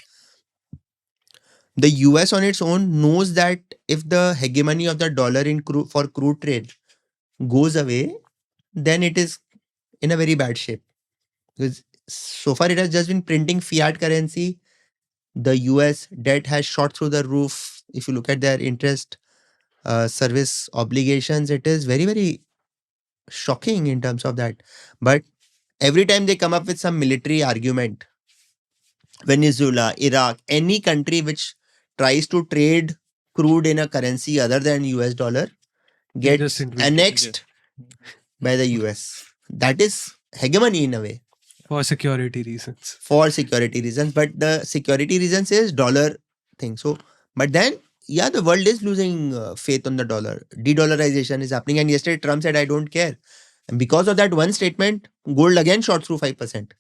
The US on its own knows that if the hegemony of the dollar in for crude trade goes away, then it is in a very bad shape. Because so far it has just been printing fiat currency. The US debt has shot through the roof. If you look at their interest service obligations, it is very, very shocking in terms of that. But every time they come up with some military argument, Venezuela, Iraq, any country which tries to trade crude in a currency other than US dollar
They just
gets
invade
annexed by the US. That is hegemony in a way
for security reasons.
for security reasons. But the security reasons is dollar thing. So, but then, yeah, the world is losing faith on the dollar. De-dollarization is happening. And yesterday Trump said, I don't care. And because of that one statement, gold again shot through 5%.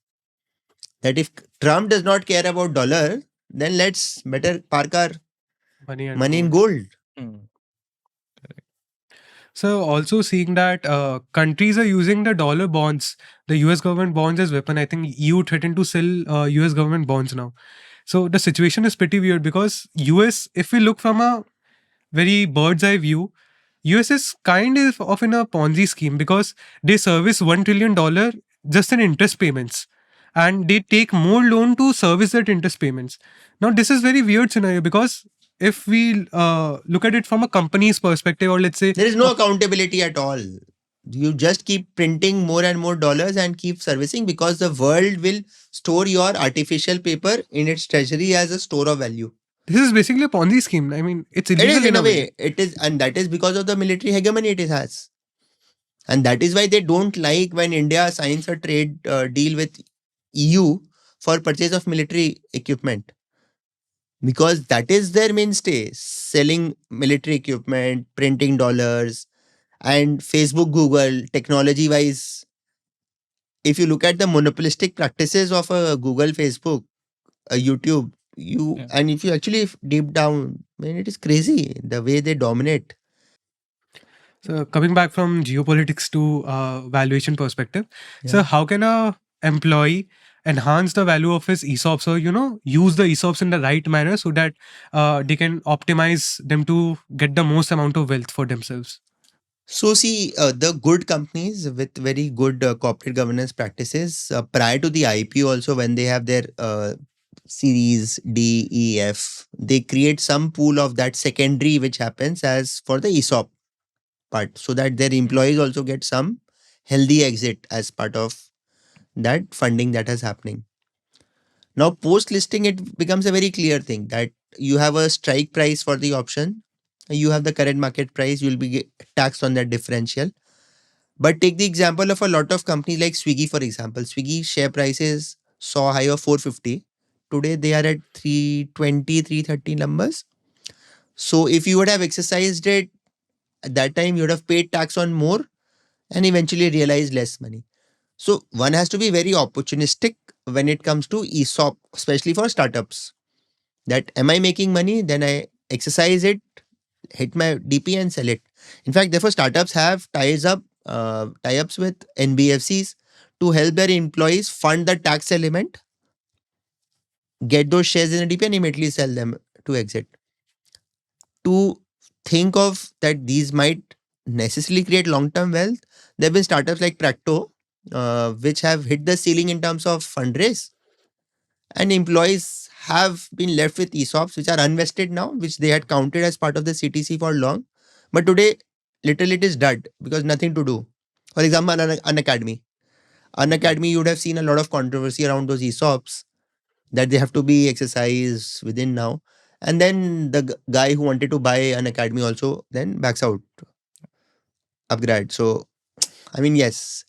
That if Trump does not care about dollar, then let's better park our money in gold.
So also seeing that countries are using the dollar bonds, the US government bonds as weapon. I think EU threatened to sell US government bonds now. So the situation is pretty weird because US, if we look from a very bird's eye view, US is kind of in a Ponzi scheme because they service $1 trillion just in interest payments, and they take more loan to service that interest payments. Now this is very weird scenario because if we look at it from a company's perspective, or let's say
There is no accountability at all. You just keep printing more and more dollars and keep servicing because the world will store your artificial paper in its treasury as a store of value.
this is basically a Ponzi scheme. I mean, it's
It
illegal
is in a way. It is, and that is because of the military hegemony it has. And that is why they don't like when India signs a trade deal with EU for purchase of military equipment. Because that is their mainstay, selling military equipment, printing dollars, and Facebook, Google, technology wise. If you look at the monopolistic practices of a Google, Facebook, a YouTube, and if you actually deep down, man, it is crazy the way they dominate.
So coming back from geopolitics to valuation perspective, so
Yeah.
how can a employee enhance the value of his ESOPs, or use the ESOPs in the right manner so that they can optimize them to get the most amount of wealth for themselves?
So see, the good companies with very good corporate governance practices prior to the IPO also when they have their series D, E, F, they create some pool of that secondary which happens as for the ESOP part so that their employees also get some healthy exit as part of that funding that is happening. Now post listing it becomes a very clear thing that you have a strike price for the option, you have the current market price, you will be taxed on that differential. But take the example of a lot of companies like Swiggy, for example. Swiggy share prices saw a high of 450. Today they are at 320, 330 numbers. So if you would have exercised it at that time, you would have paid tax on more and eventually realized less money. So one has to be very opportunistic when it comes to ESOP, especially for startups. That am I making money? Then I exercise it hit my DP and sell it. In fact, therefore, startups have tie-ups with NBFCs to help their employees fund the tax element, get those shares in a DP, and immediately sell them to exit. To think of that these might necessarily create long-term wealth, there have been startups like Practo, which have hit the ceiling in terms of fundraise, and employees have been left with ESOPs which are unvested now, which they had counted as part of the CTC for long. But today, literally, it is dud because nothing to do. For example, an academy. An academy, you would have seen a lot of controversy around those ESOPs that they have to be exercised within now. And then the guy who wanted to buy an academy also then backs out, upgrade. So, I mean, yes,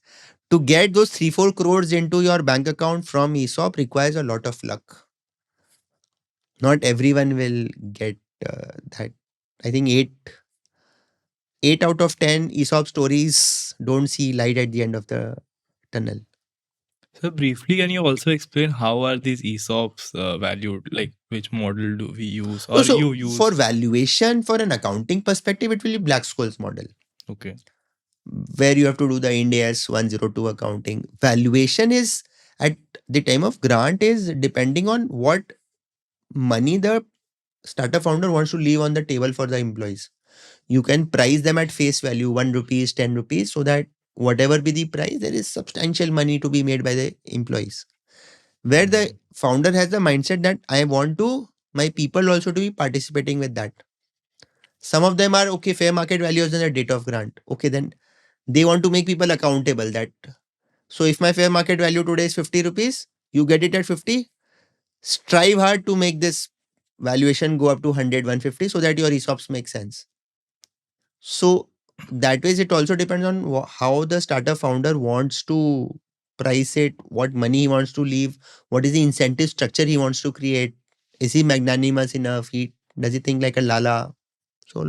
to get those 3 4 crores into your bank account from ESOP requires a lot of luck. Not everyone will get that. I think eight out of 10 ESOP stories don't see light at the end of the tunnel.
So briefly, can you also explain how are these ESOPs valued? Like which model do we use
Oh,
or
so
you
for
use?
valuation, for an accounting perspective, it will be Black Scholes model,
Okay.
where you have to do the Ind AS 102 accounting. Valuation is at the time of grant is depending on what money the startup founder wants to leave on the table for the employees. You can price them at face value, 1 rupees, 10 rupees, so that whatever be the price, there is substantial money to be made by the employees. Where the founder has the mindset that I want to my people also to be participating with that. Some of them are okay, fair market values and the date of grant. Okay, then they want to make people accountable that so if my fair market value today is 50 rupees, you get it at 50. Strive hard to make this valuation go up to 100, 150 so that your ESOPs make sense. So that ways it also depends on how the startup founder wants to price it, what money he wants to leave, what is the incentive structure he wants to create. Is he magnanimous enough? Does he think like a lala? So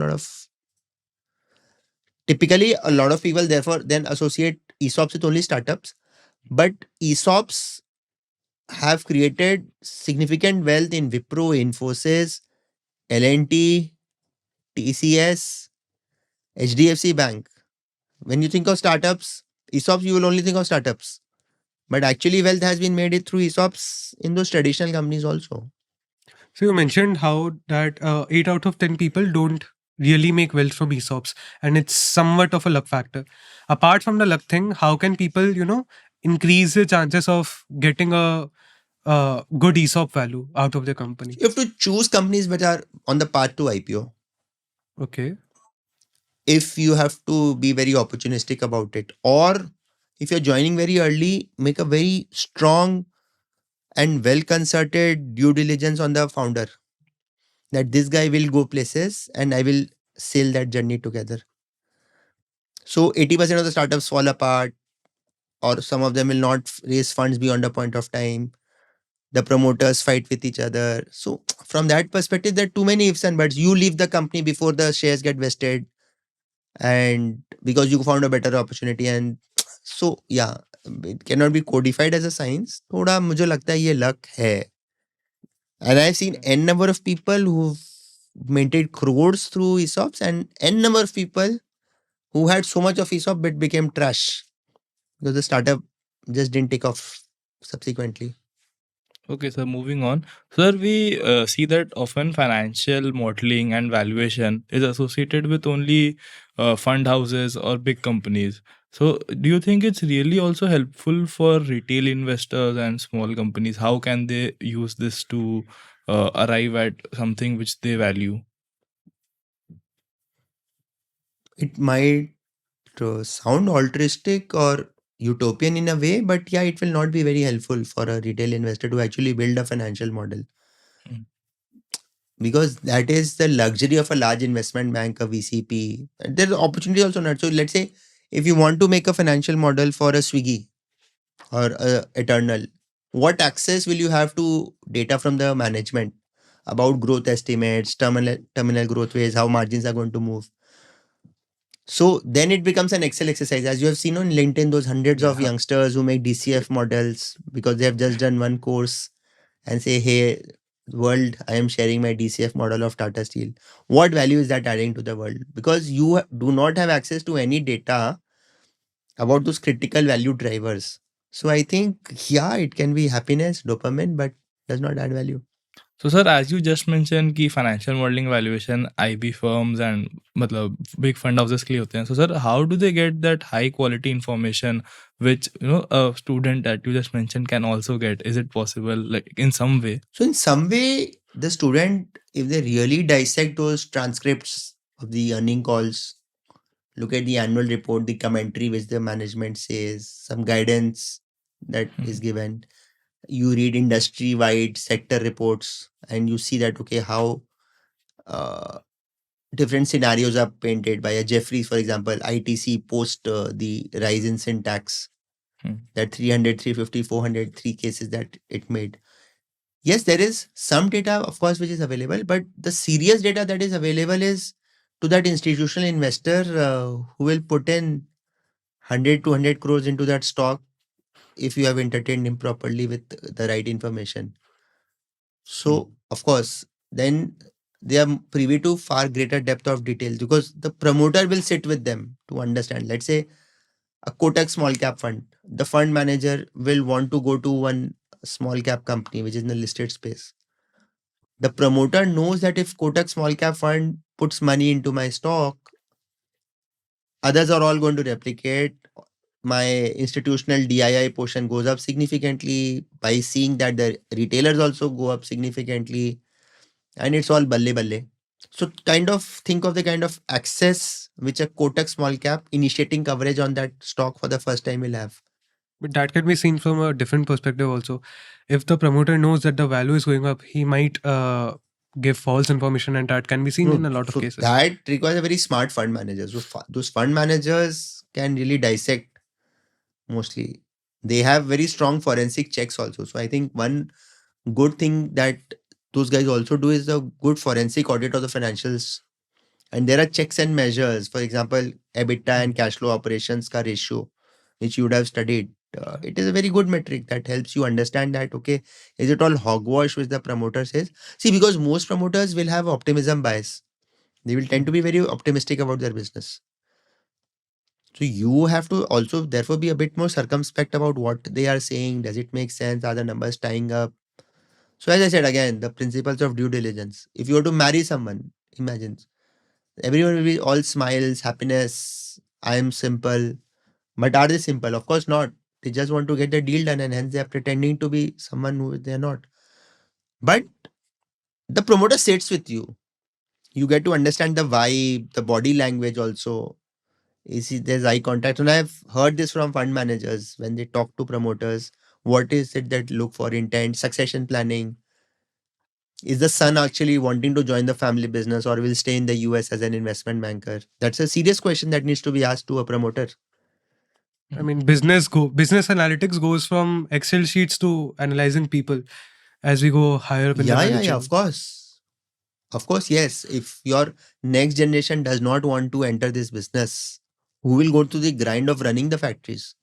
typically a lot of people therefore then associate ESOPs with only startups, but ESOPs have created significant wealth in Wipro, Infosys, L&T, TCS, HDFC Bank. When you think of startups, ESOPs, you will only think of startups. But actually, wealth has been made it through ESOPs in those traditional companies also.
So you mentioned how that 8 out of 10 people don't really make wealth from ESOPs, and it's somewhat of a luck factor. Apart from the luck thing, how can people, increase the chances of getting a good ESOP value out of their company?
You have to choose companies which are on the path to IPO.
Okay.
If you have to be very opportunistic about it, or if you're joining very early, make a very strong and well concerted due diligence on the founder that this guy will go places and I will sail that journey together. So 80% of the startups fall apart, or some of them will not raise funds beyond a point of time. The promoters fight with each other. So from that perspective, there are too many ifs and buts. You leave the company before the shares get vested, and because you found a better opportunity. And so yeah, it cannot be codified as a science. थोड़ा मुझे लगता है ये luck है. And I've seen n number of people who've maintained crores through ESOPs, and n number of people who had so much of ESOP but became trash because the startup just didn't take off subsequently.
Okay, so moving on. Sir, we see that often financial modeling and valuation is associated with only fund houses or big companies. So, do you think it's really also helpful for retail investors and small companies? How can they use this to arrive at something which they value?
It might sound altruistic or utopian in a way, but yeah, it will not be very helpful for a retail investor to actually build a financial model
Mm.
because that is the luxury of a large investment bank, a VCP. There's opportunity also not. So let's say if you want to make a financial model for a Swiggy or a Eternal, what access will you have to data from the management about growth estimates, terminal growth rates, how margins are going to move? So then it becomes an Excel exercise. As you have seen on LinkedIn, those hundreds of
Yeah.
youngsters who make DCF models because they have just done one course and say, hey, world, I am sharing my DCF model of Tata Steel. What value is that adding to the world? Because you do not have access to any data about those critical value drivers. So I think, yeah, it can be happiness, dopamine, but does not add value.
So, sir, as you just mentioned कि financial modeling valuation IB firms and मतलब big fund houses के लिए होते हैं. So, sir, how do they get that high quality information which a student that you just mentioned can also get? Is it possible, like in some way?
So in some way, the student, if they really dissect those transcripts of the earning calls, look at the annual report, the commentary which the management says, some guidance that is given, you read industry wide sector reports, and you see that, okay, how uh, different scenarios are painted by a Jeffries, for example, ITC post the rise in sin tax, that 300, 350, 400, three cases that it made. Yes, there is some data, of course, which is available, but the serious data that is available is to that institutional investor who will put in 100, 200 crores into that stock if you have entertained him properly with the right information. So, of course, then they are privy to far greater depth of details because the promoter will sit with them to understand. Let's say a Kotak small cap fund, the fund manager will want to go to one small cap company which is in the listed space. The promoter knows that if Kotak small cap fund puts money into my stock, others are all going to replicate. My institutional DII portion goes up significantly by seeing that the retailers also go up significantly, and it's all balle balle. So kind of think of the kind of access which a Kotak small cap initiating coverage on that stock for the first time will have.
But that can be seen from a different perspective also. If the promoter knows that the value is going up, he might give false information, and that can be seen in a lot of
So
cases.
that requires a very smart fund manager. So those fund managers can really dissect mostly. They have very strong forensic checks also. So I think one good thing that those guys also do is a good forensic audit of the financials. And there are checks and measures. For example, EBITDA and cash flow operations ka ratio, which you would have studied. It is a very good metric that helps you understand that, okay, is it all hogwash which the promoter says? See, because most promoters will have optimism bias. They will tend to be very optimistic about their business. So you have to also therefore be a bit more circumspect about what they are saying. Does it make sense? Are the numbers tying up? So as I said again, the principles of due diligence. If you were to marry someone, imagine everyone will be all smiles, happiness. I am simple. But are they simple? Of course not. They just want to get the deal done and hence they are pretending to be someone who they are not. But the promoter sits with you. You get to understand the vibe, the body language also. You see, there's eye contact. And I've heard this from fund managers when they talk to promoters. What is it that look for intent, succession planning? Is the son actually wanting to join the family business or will stay in the US as an investment banker? That's a serious question that needs to be asked to a promoter.
I mean, business analytics goes from Excel sheets to analyzing people as we go higher up in the value
Yeah,
chain.
of course. Of course, yes. If your next generation does not want to enter this business, who will go to the grind of running the factories?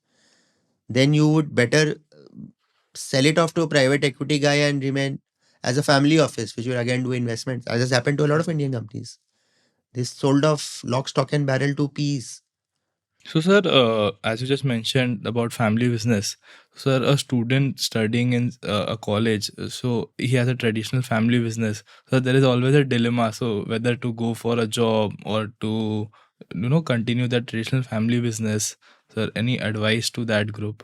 Then you would better sell it off to a private equity guy and remain as a family office, which will again do investments, as has happened to a lot of Indian companies. They sold off lock, stock, and barrel to P's.
So, sir, as you just mentioned about family business, sir, a student studying in a college, so he has a traditional family business. So there is always a dilemma. So whether to go for a job or to, continue that traditional family business. Sir, any advice to that group?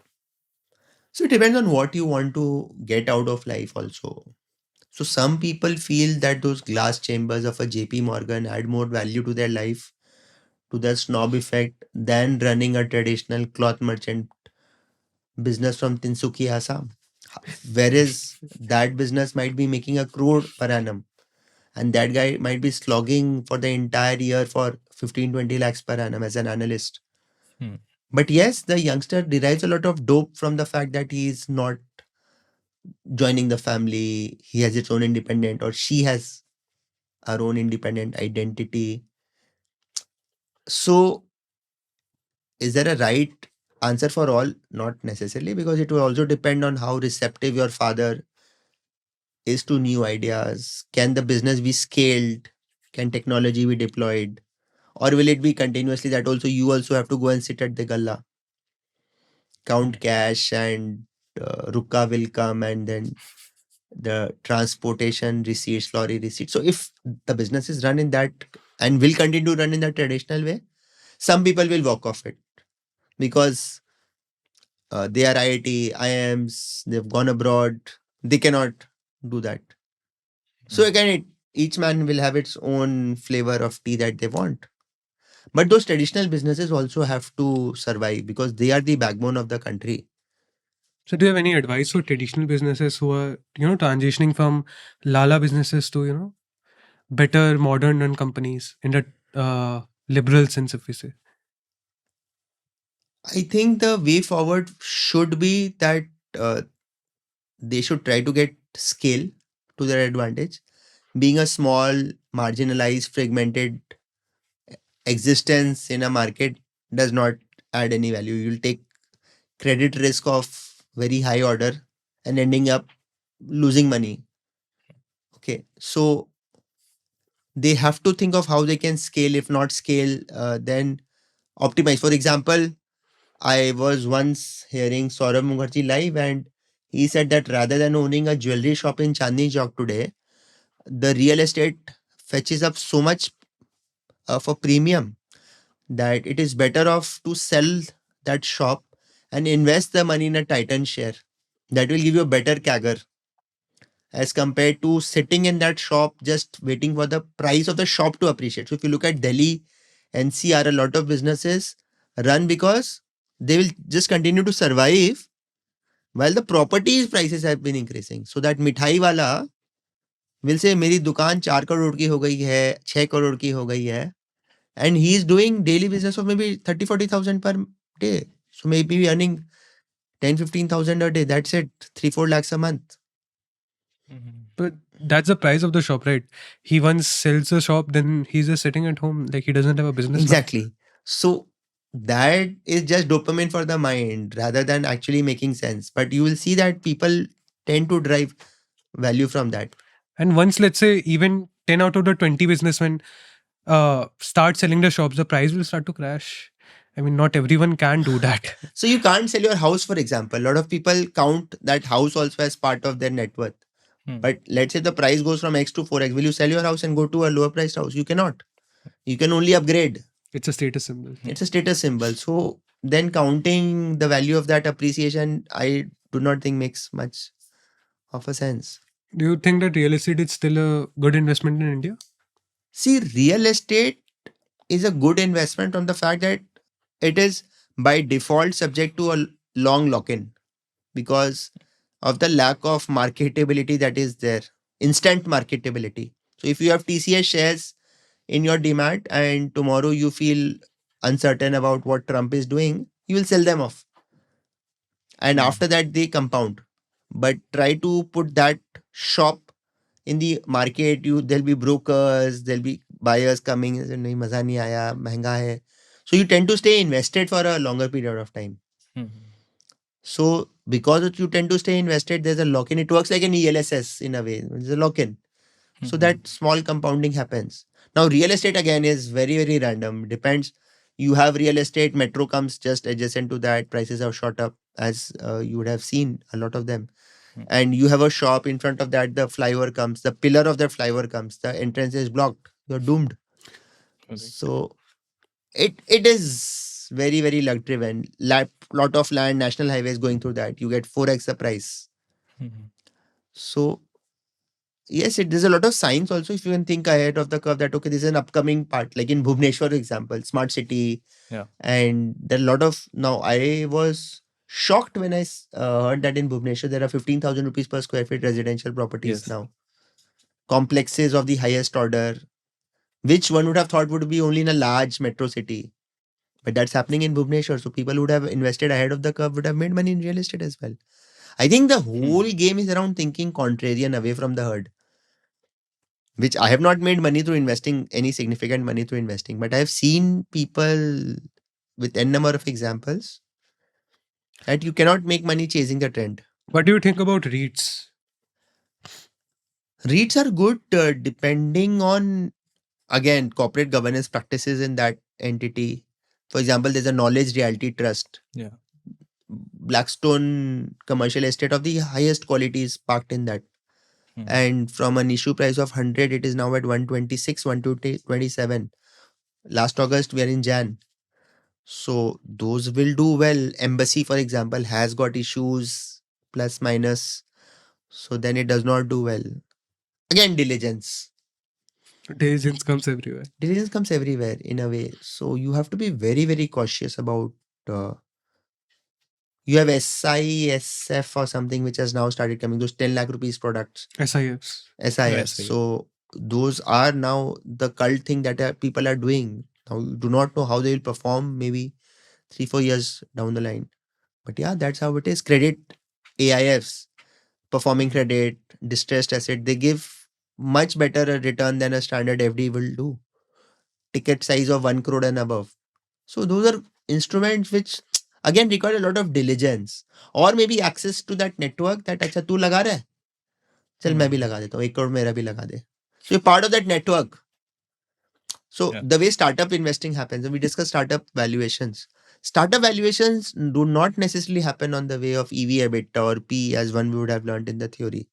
So it depends on what you want to get out of life also. So some people feel that those glass chambers of a JP Morgan add more value to their life, to their snob effect, than running a traditional cloth merchant business from Tinsuki, Assam. Whereas that business might be making a crore per annum, and that guy might be slogging for the entire year for 15, 20 lakhs per annum as an analyst.
Hmm.
But yes, the youngster derives a lot of dope from the fact that he is not joining the family. He has its own independent, or she has her own independent identity. So, is there a right answer for all? Not necessarily, because it will also depend on how receptive your father is to new ideas. Can the business be scaled? Can technology be deployed? Or will it be continuously that also you also have to go and sit at the galla, count cash, and Ruka will come, and then the transportation receipts, lorry receipts. So if the business is run in that and will continue to run in that traditional way, some people will walk off it because they are IIT, IIMs, they've gone abroad, they cannot do that. So again, each man will have its own flavor of tea that they want. But those traditional businesses also have to survive because they are the backbone of the country.
So, do you have any advice for traditional businesses who are, transitioning from Lala businesses to, better modern run companies in the liberal sense, if we say?
I think the way forward should be that uh, they should try to get scale to their advantage. Being a small, marginalized, fragmented existence in a market does not add any value. You'll take credit risk of very high order and ending up losing money. Okay, so they have to think of how they can scale. If not scale, then optimize. For example, I was once hearing Saurabh Mukherjee live, and he said that rather than owning a jewelry shop in Chandni Chowk today, the real estate fetches up so much for premium that it is better off to sell that shop and invest the money in a Titan share. That will give you a better CAGR as compared to sitting in that shop just waiting for the price of the shop to appreciate. So if you look at Delhi, NCR, a lot of businesses run because they will just continue to survive while the properties prices have been increasing. So that mithai wala will say मेरी दुकान 4 crore की हो गई है, 6 crore की हो गई है, and he is doing daily business of maybe 30-40 thousand per day. So maybe earning 10-15 thousand a day. That's it. 3-4 lakhs a month.
But that's the price of the shop, right? He once sells the shop, then he's just sitting at home, like he doesn't have a business now.
Exactly. So that is just dopamine for the mind rather than actually making sense. But you will see that people tend to derive value from that.
And once, let's say, even 10 out of the 20 businessmen start selling the shops, the price will start to crash. I mean, not everyone can do that.
So you can't sell your house, for example. A lot of people count that house also as part of their net worth. But let's say the price goes from X to 4X. Will you sell your house and go to a lower priced house? You cannot. You can only upgrade.
It's a status symbol.
It's a status symbol. So then counting the value of that appreciation, I do not think makes much of a sense.
Do you think that real estate is still a good investment in India?
See, real estate is a good investment from the fact that it is by default subject to a long lock-in because of the lack of marketability that is there, instant marketability. So if you have TCS shares in your demat and tomorrow you feel uncertain about what Trump is doing, you will sell them off. And after that, they compound. But try to put that shop in the market. There'll be brokers, there'll be buyers coming. Nahi, maza nahi aaya, महंगा hai. So you tend to stay invested for a longer period of time. So because you tend to stay invested, there's a lock-in. It works like an ELSS in a way. There's a lock-in. So that small compounding happens. Now real estate again is very, very random. Depends. You have real estate, metro comes just adjacent to that. Prices have shot up as you would have seen a lot of them. And you have a shop in front of that, the flyover comes, the pillar of the flyover comes, the entrance is blocked. You're doomed. So it is very, very luck driven. Lot of land, national highways going through that. You get 4x the price. So yes, there's a lot of science also. If you can think ahead of the curve that okay, this is an upcoming part, like in Bhubaneswar, for example, smart city.
Yeah.
And there are a lot of now. I was shocked when I heard that in Bhubaneswar there are 15,000 rupees per square feet residential properties now. Complexes of the highest order, which one would have thought would be only in a large metro city. But that's happening in Bhubaneswar. So people who would have invested ahead of the curve would have made money in real estate as well. I think the whole game is around thinking contrarian away from the herd, which I have not made money through investing, any significant money through investing, but I have seen people with n number of examples that you cannot make money chasing the trend.
What do you think about REITs?
REITs are good depending on, again, corporate governance practices in that entity. For example, there's a knowledge realty trust.
Yeah.
Blackstone commercial estate of the highest quality is parked in that. And from an issue price of 100, it is now at 126, 127. Last August, we are in Jan. So those will do well. Embassy, for example, has got issues, plus minus. So then it does not do well. Again, diligence.
Diligence comes everywhere.
Diligence comes everywhere in a way. So you have to be very, very cautious about. You have SISF or something which has now started coming, those 10 lakh rupees products.
SIFs.
SIFs.
SIF.
So those are now the cult thing that people are doing. Now you do not know how they will perform maybe 3-4 years down the line. But yeah, that's how it is. Credit AIFs, performing credit, distressed asset, they give much better a return than a standard FD will do. Ticket size of 1 crore and above. So those are instruments which again require a lot of diligence or maybe access to that network that अच्छा तू लगा रहा है चल मैं भी लगा देता हूँ 1 crore मेरा भी लगा दे. So you're part of that network. So
Yeah.
the way startup investing happens, and we discuss startup valuations. Startup valuations do not necessarily happen on the way of EV EBITDA or P as one would have learned in the theory.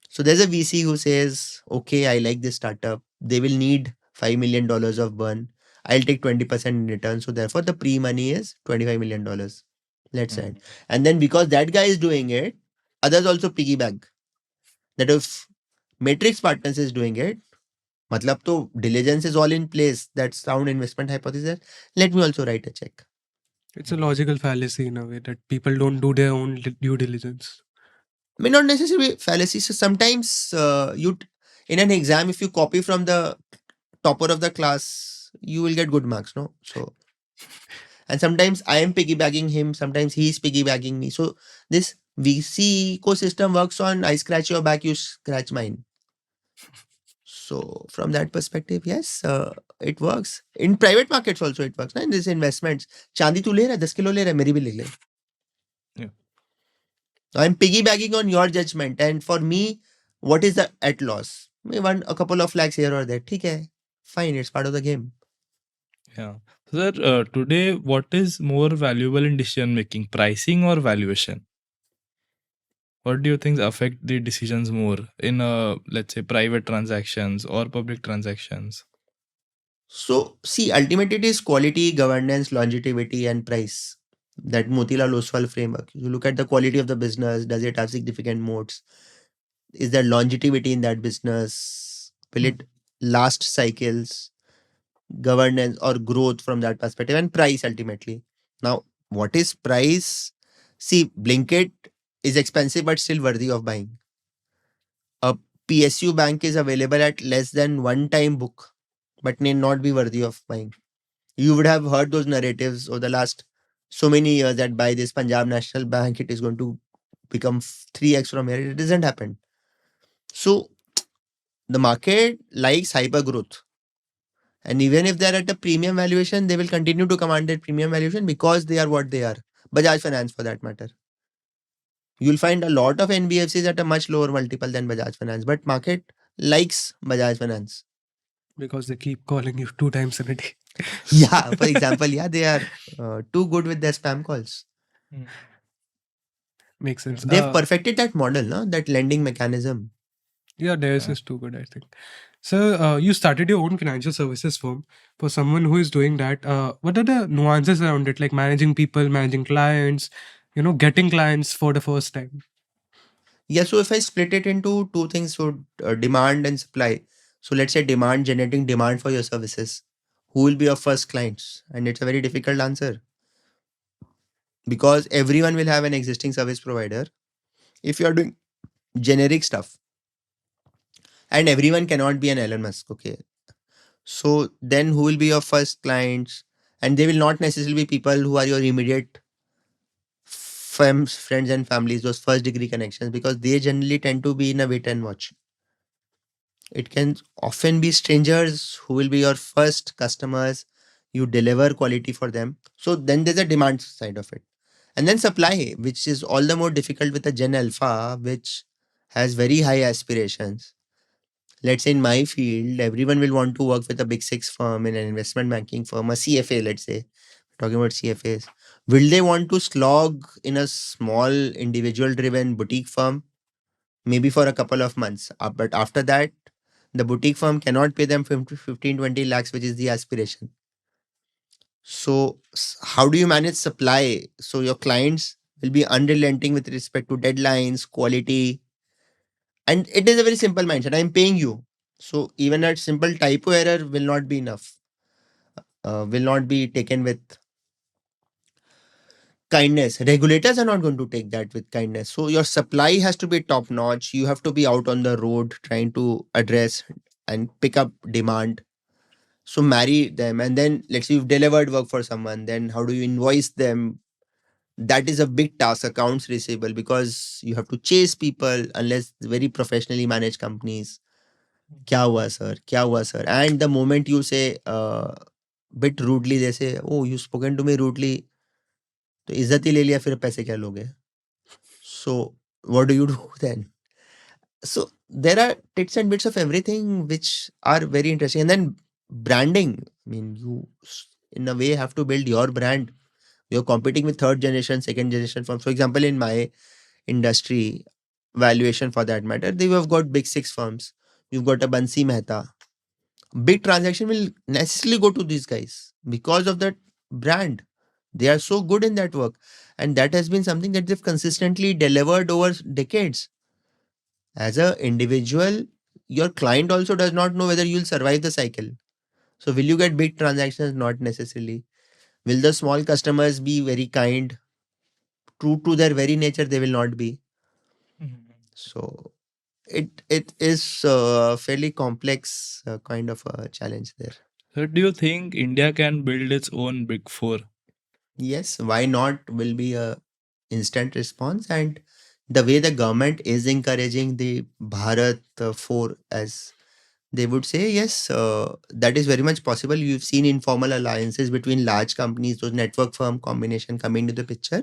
So there's a VC who says, okay, I like this startup. They will need $5 million of burn. I'll take 20% in return. So therefore the pre-money is $25 million. Let's say. And then because that guy is doing it, others also piggyback. That if Matrix Partners is doing it, मतलब तो diligence is all in place. That sound investment hypothesis. Let me also write a check.
It's a logical fallacy in a way that people don't do their own due diligence.
May not necessarily fallacy. So sometimes in an exam, if you copy from the topper of the class, you will get good marks, no? So, and sometimes I am piggybacking him, sometimes he is piggybacking me. So this VC ecosystem works on I scratch your back, you scratch mine. So from that perspective, yes, it works. In private markets also it works. Na? In these investments, चांदी तू ले रहा है 10 kilo ले रहा है मेरी भी ले ले.
Yeah.
I'm piggybacking on your judgment, and for me, what is the at loss? Maybe a couple of lakhs here or there. ठीक है, fine, it's part of the game.
Yeah. So, sir, today, what is more valuable in decision making, pricing or valuation? What do you think affect the decisions more in, let's say, private transactions or public transactions?
So, see, ultimately it is quality, governance, longevity, and price. That Motilal Oswal framework. You look at the quality of the business. Does it have significant moats? Is there longevity in that business? Will it last cycles? Governance or growth from that perspective, and price ultimately. Now, what is price? See, Blinkit is expensive but still worthy of buying. A PSU bank is available at less than one time book, but may not be worthy of buying. You would have heard those narratives over the last so many years that by this Punjab National Bank, it is going to become 3x from here. It doesn't happen. So the market likes hyper growth. And even if they're at a premium valuation, they will continue to command that premium valuation because they are what they are. Bajaj Finance for that matter. You'll find a lot of NBFCs at a much lower multiple than Bajaj Finance, but market likes Bajaj Finance.
Because they keep calling you 2 times in a day.
Yeah, for example, yeah, they are too good with their spam calls.
Makes sense.
They've perfected that model, no? That lending mechanism.
Yeah, theirs is too good, I think. So, you started your own financial services firm. For someone who is doing that, what are the nuances around it, like managing people, managing clients, getting clients for the first time?
Yeah, so if I split it into two things, so demand and supply. So let's say demand, generating demand for your services. Who will be your first clients? And it's a very difficult answer because everyone will have an existing service provider. If you are doing generic stuff, and everyone cannot be an Elon Musk, okay? So then who will be your first clients? And they will not necessarily be people who are your immediate friends and families, those first degree connections, because they generally tend to be in a wait and watch. It can often be strangers who will be your first customers. You deliver quality for them. So then there's a demand side of it. And then supply, which is all the more difficult with a Gen Alpha, which has very high aspirations. Let's say in my field, everyone will want to work with a big six firm, in an investment banking firm, a CFA, let's say, talking about CFAs. Will they want to slog in a small individual driven boutique firm? Maybe for a couple of months. But after that, the boutique firm cannot pay them 15, 20 lakhs, which is the aspiration. So, how do you manage supply? So, your clients will be unrelenting with respect to deadlines, quality, and it is a very simple mindset. I'm paying you. So, even a simple typo error will not be enough, will not be taken with kindness. Regulators are not going to take that with kindness. So, your supply has to be top notch. You have to be out on the road trying to address and pick up demand. So, marry them. And then, let's say you've delivered work for someone. Then, how do you invoice them? That is a big task, accounts receivable, because you have to chase people unless very professionally managed companies. Kya hua sir, kya hua sir, and the moment you say bit rudely, they say, oh, you spoken to me rudely, तो इज्जत ही ले लिया, फिर पैसे क्या लोगे? So what do you do then? So there are tits and bits of everything which are very interesting. And then branding, I mean, you in a way have to build your brand. You're competing with third generation, second generation firms. For example, in my industry, valuation for that matter, they have got big six firms. You've got a Bansi Mehta. Big transaction will necessarily go to these guys because of that brand. They are so good in that work. And that has been something that they've consistently delivered over decades. As a individual, your client also does not know whether you'll survive the cycle. So will you get big transactions? Not necessarily. Will the small customers be very kind? True to their very nature, they will not be. So it is fairly complex kind of a challenge there.
So do you think India can build its own big four?
Yes, why not will be a instant response, and the way the government is encouraging the Bharat 4, as they would say, yes, that is very much possible. You've seen informal alliances between large companies, those network firm combination coming to the picture.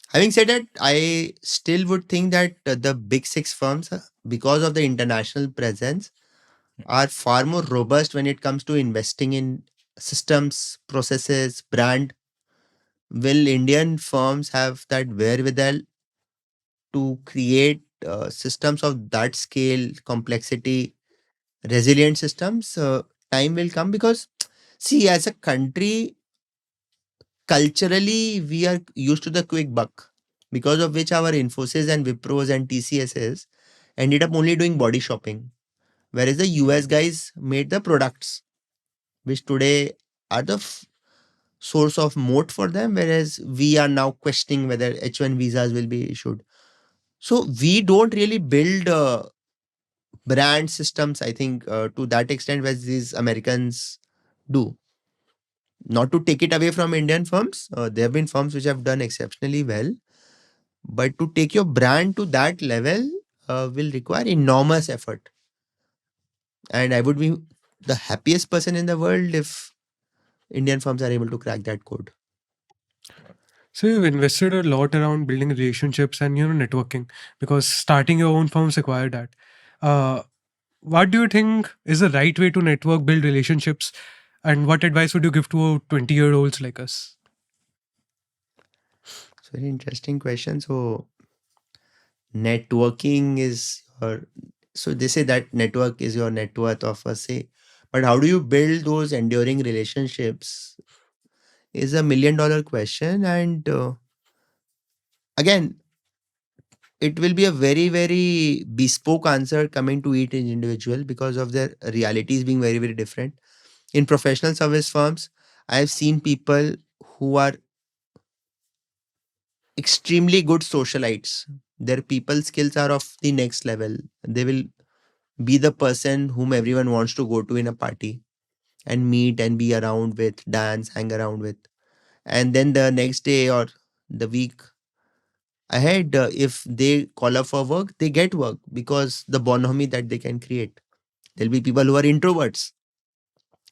Having said that, I still would think that the big six firms, because of the international presence, are far more robust when it comes to investing in systems, processes, brand. Will Indian firms have that wherewithal to create systems of that scale, complexity, resilient systems? Time will come because, see, as a country, culturally, we are used to the quick buck, because of which our Infosys and Wipros and TCSs ended up only doing body shopping. Whereas the US guys made the products, which today are the source of moat for them, whereas we are now questioning whether H1 visas will be issued. So we don't really build brand systems, I think, to that extent as these Americans do. Not to take it away from Indian firms, there have been firms which have done exceptionally well, but to take your brand to that level will require enormous effort. And I would be the happiest person in the world if Indian firms are able to crack that code.
So you've invested a lot around building relationships and networking, because starting your own firms require that. Uh, what do you think is the right way to network, build relationships, and what advice would you give to 20-year-olds like us?
It's a very interesting question. So networking is your, so they say that network is your net worth of a say, but how do you build those enduring relationships is $1 million question. And again, it will be a very, very bespoke answer coming to each individual because of their realities being very, very different. In professional service firms, I have seen people who are extremely good socialites. Their people skills are of the next level. They will be the person whom everyone wants to go to in a party and meet and be around with, dance, hang around with. And then the next day or the week ahead, if they call up for work, they get work because the bonhomie that they can create. There'll be people who are introverts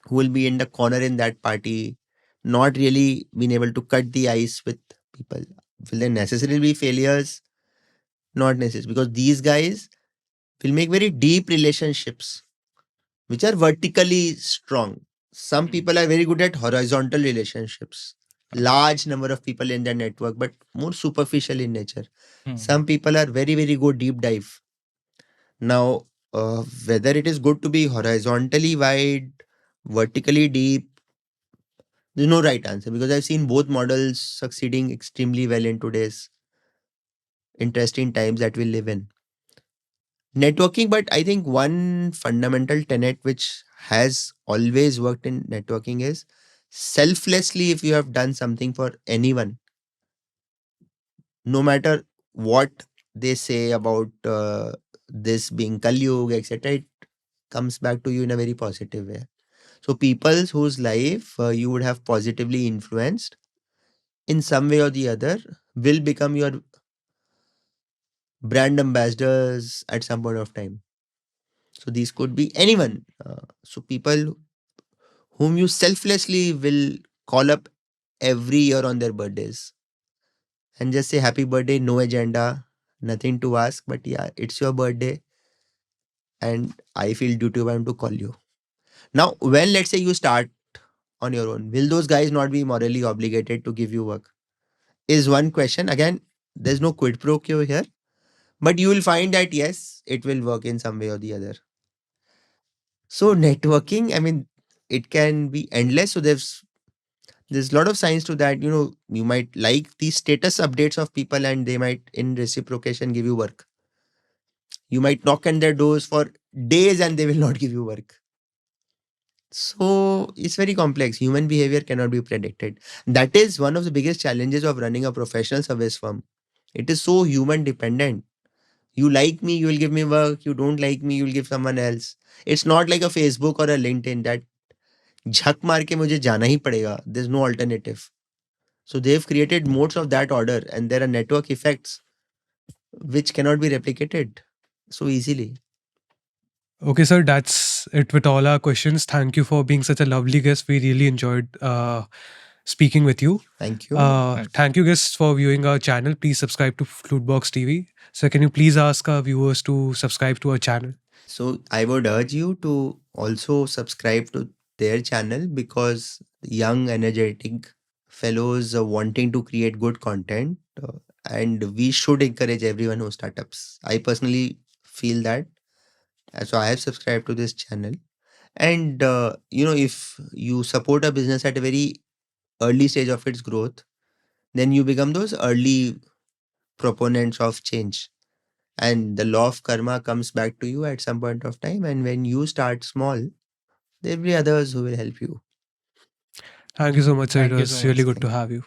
who will be in the corner in that party, not really being able to cut the ice with people. Will they necessarily be failures? Not necessarily, because these guys will make very deep relationships which are vertically strong. Some
Hmm.
people are very good at horizontal relationships,
Okay.
large number of people in their network, but more superficial in nature.
Hmm.
Some people are very, very good deep dive. Now, whether it is good to be horizontally wide, vertically deep, there's no right answer, because I've seen both models succeeding extremely well in today's interesting times that we live in. Networking, but I think one fundamental tenet which has always worked in networking is selflessly, if you have done something for anyone, no matter what they say about this being Kalyug, etc., it comes back to you in a very positive way. So, people whose life you would have positively influenced in some way or the other will become your brand ambassadors at some point of time. So, these could be anyone. So, people whom you selflessly will call up every year on their birthdays and just say happy birthday, no agenda, nothing to ask, but yeah, it's your birthday and I feel duty bound to call you. Now, when let's say you start on your own, will those guys not be morally obligated to give you work? Is one question. Again, there's no quid pro quo here, but you will find that yes, it will work in some way or the other. So, networking, I mean, it can be endless. So, there's a lot of science to that. You might like the status updates of people and they might in reciprocation give you work. You might knock on their doors for days and they will not give you work. So it's very complex. Human behavior cannot be predicted. That is one of the biggest challenges of running a professional service firm. It is so human dependent. You like me, you will give me work. You don't like me, you will give someone else. It's not like a Facebook or a LinkedIn that झक मार के मुझे जाना ही पड़ेगा. There's no alternative. So they've created modes of that order, and there are network effects which cannot be replicated so easily.
Okay, sir, that's it with all our questions. Thank you for being such a lovely guest. We really enjoyed speaking with you.
Thank you.
Thanks.
Thank you, guests, for viewing our channel. Please subscribe to Flutebox TV. So, can you please ask our viewers to subscribe to our channel?
So I would urge you to also subscribe to their channel, because young, energetic fellows are wanting to create good content, and we should encourage everyone who startups. I personally feel that. So I have subscribed to this channel. And if you support a business at a very early stage of its growth, then you become those early proponents of change. And the law of karma comes back to you at some point of time. And when you start small, there will be others who will help you.
Thank you so much, sir. It
Thank you so
was
much.
really good to
Thank you.
have you.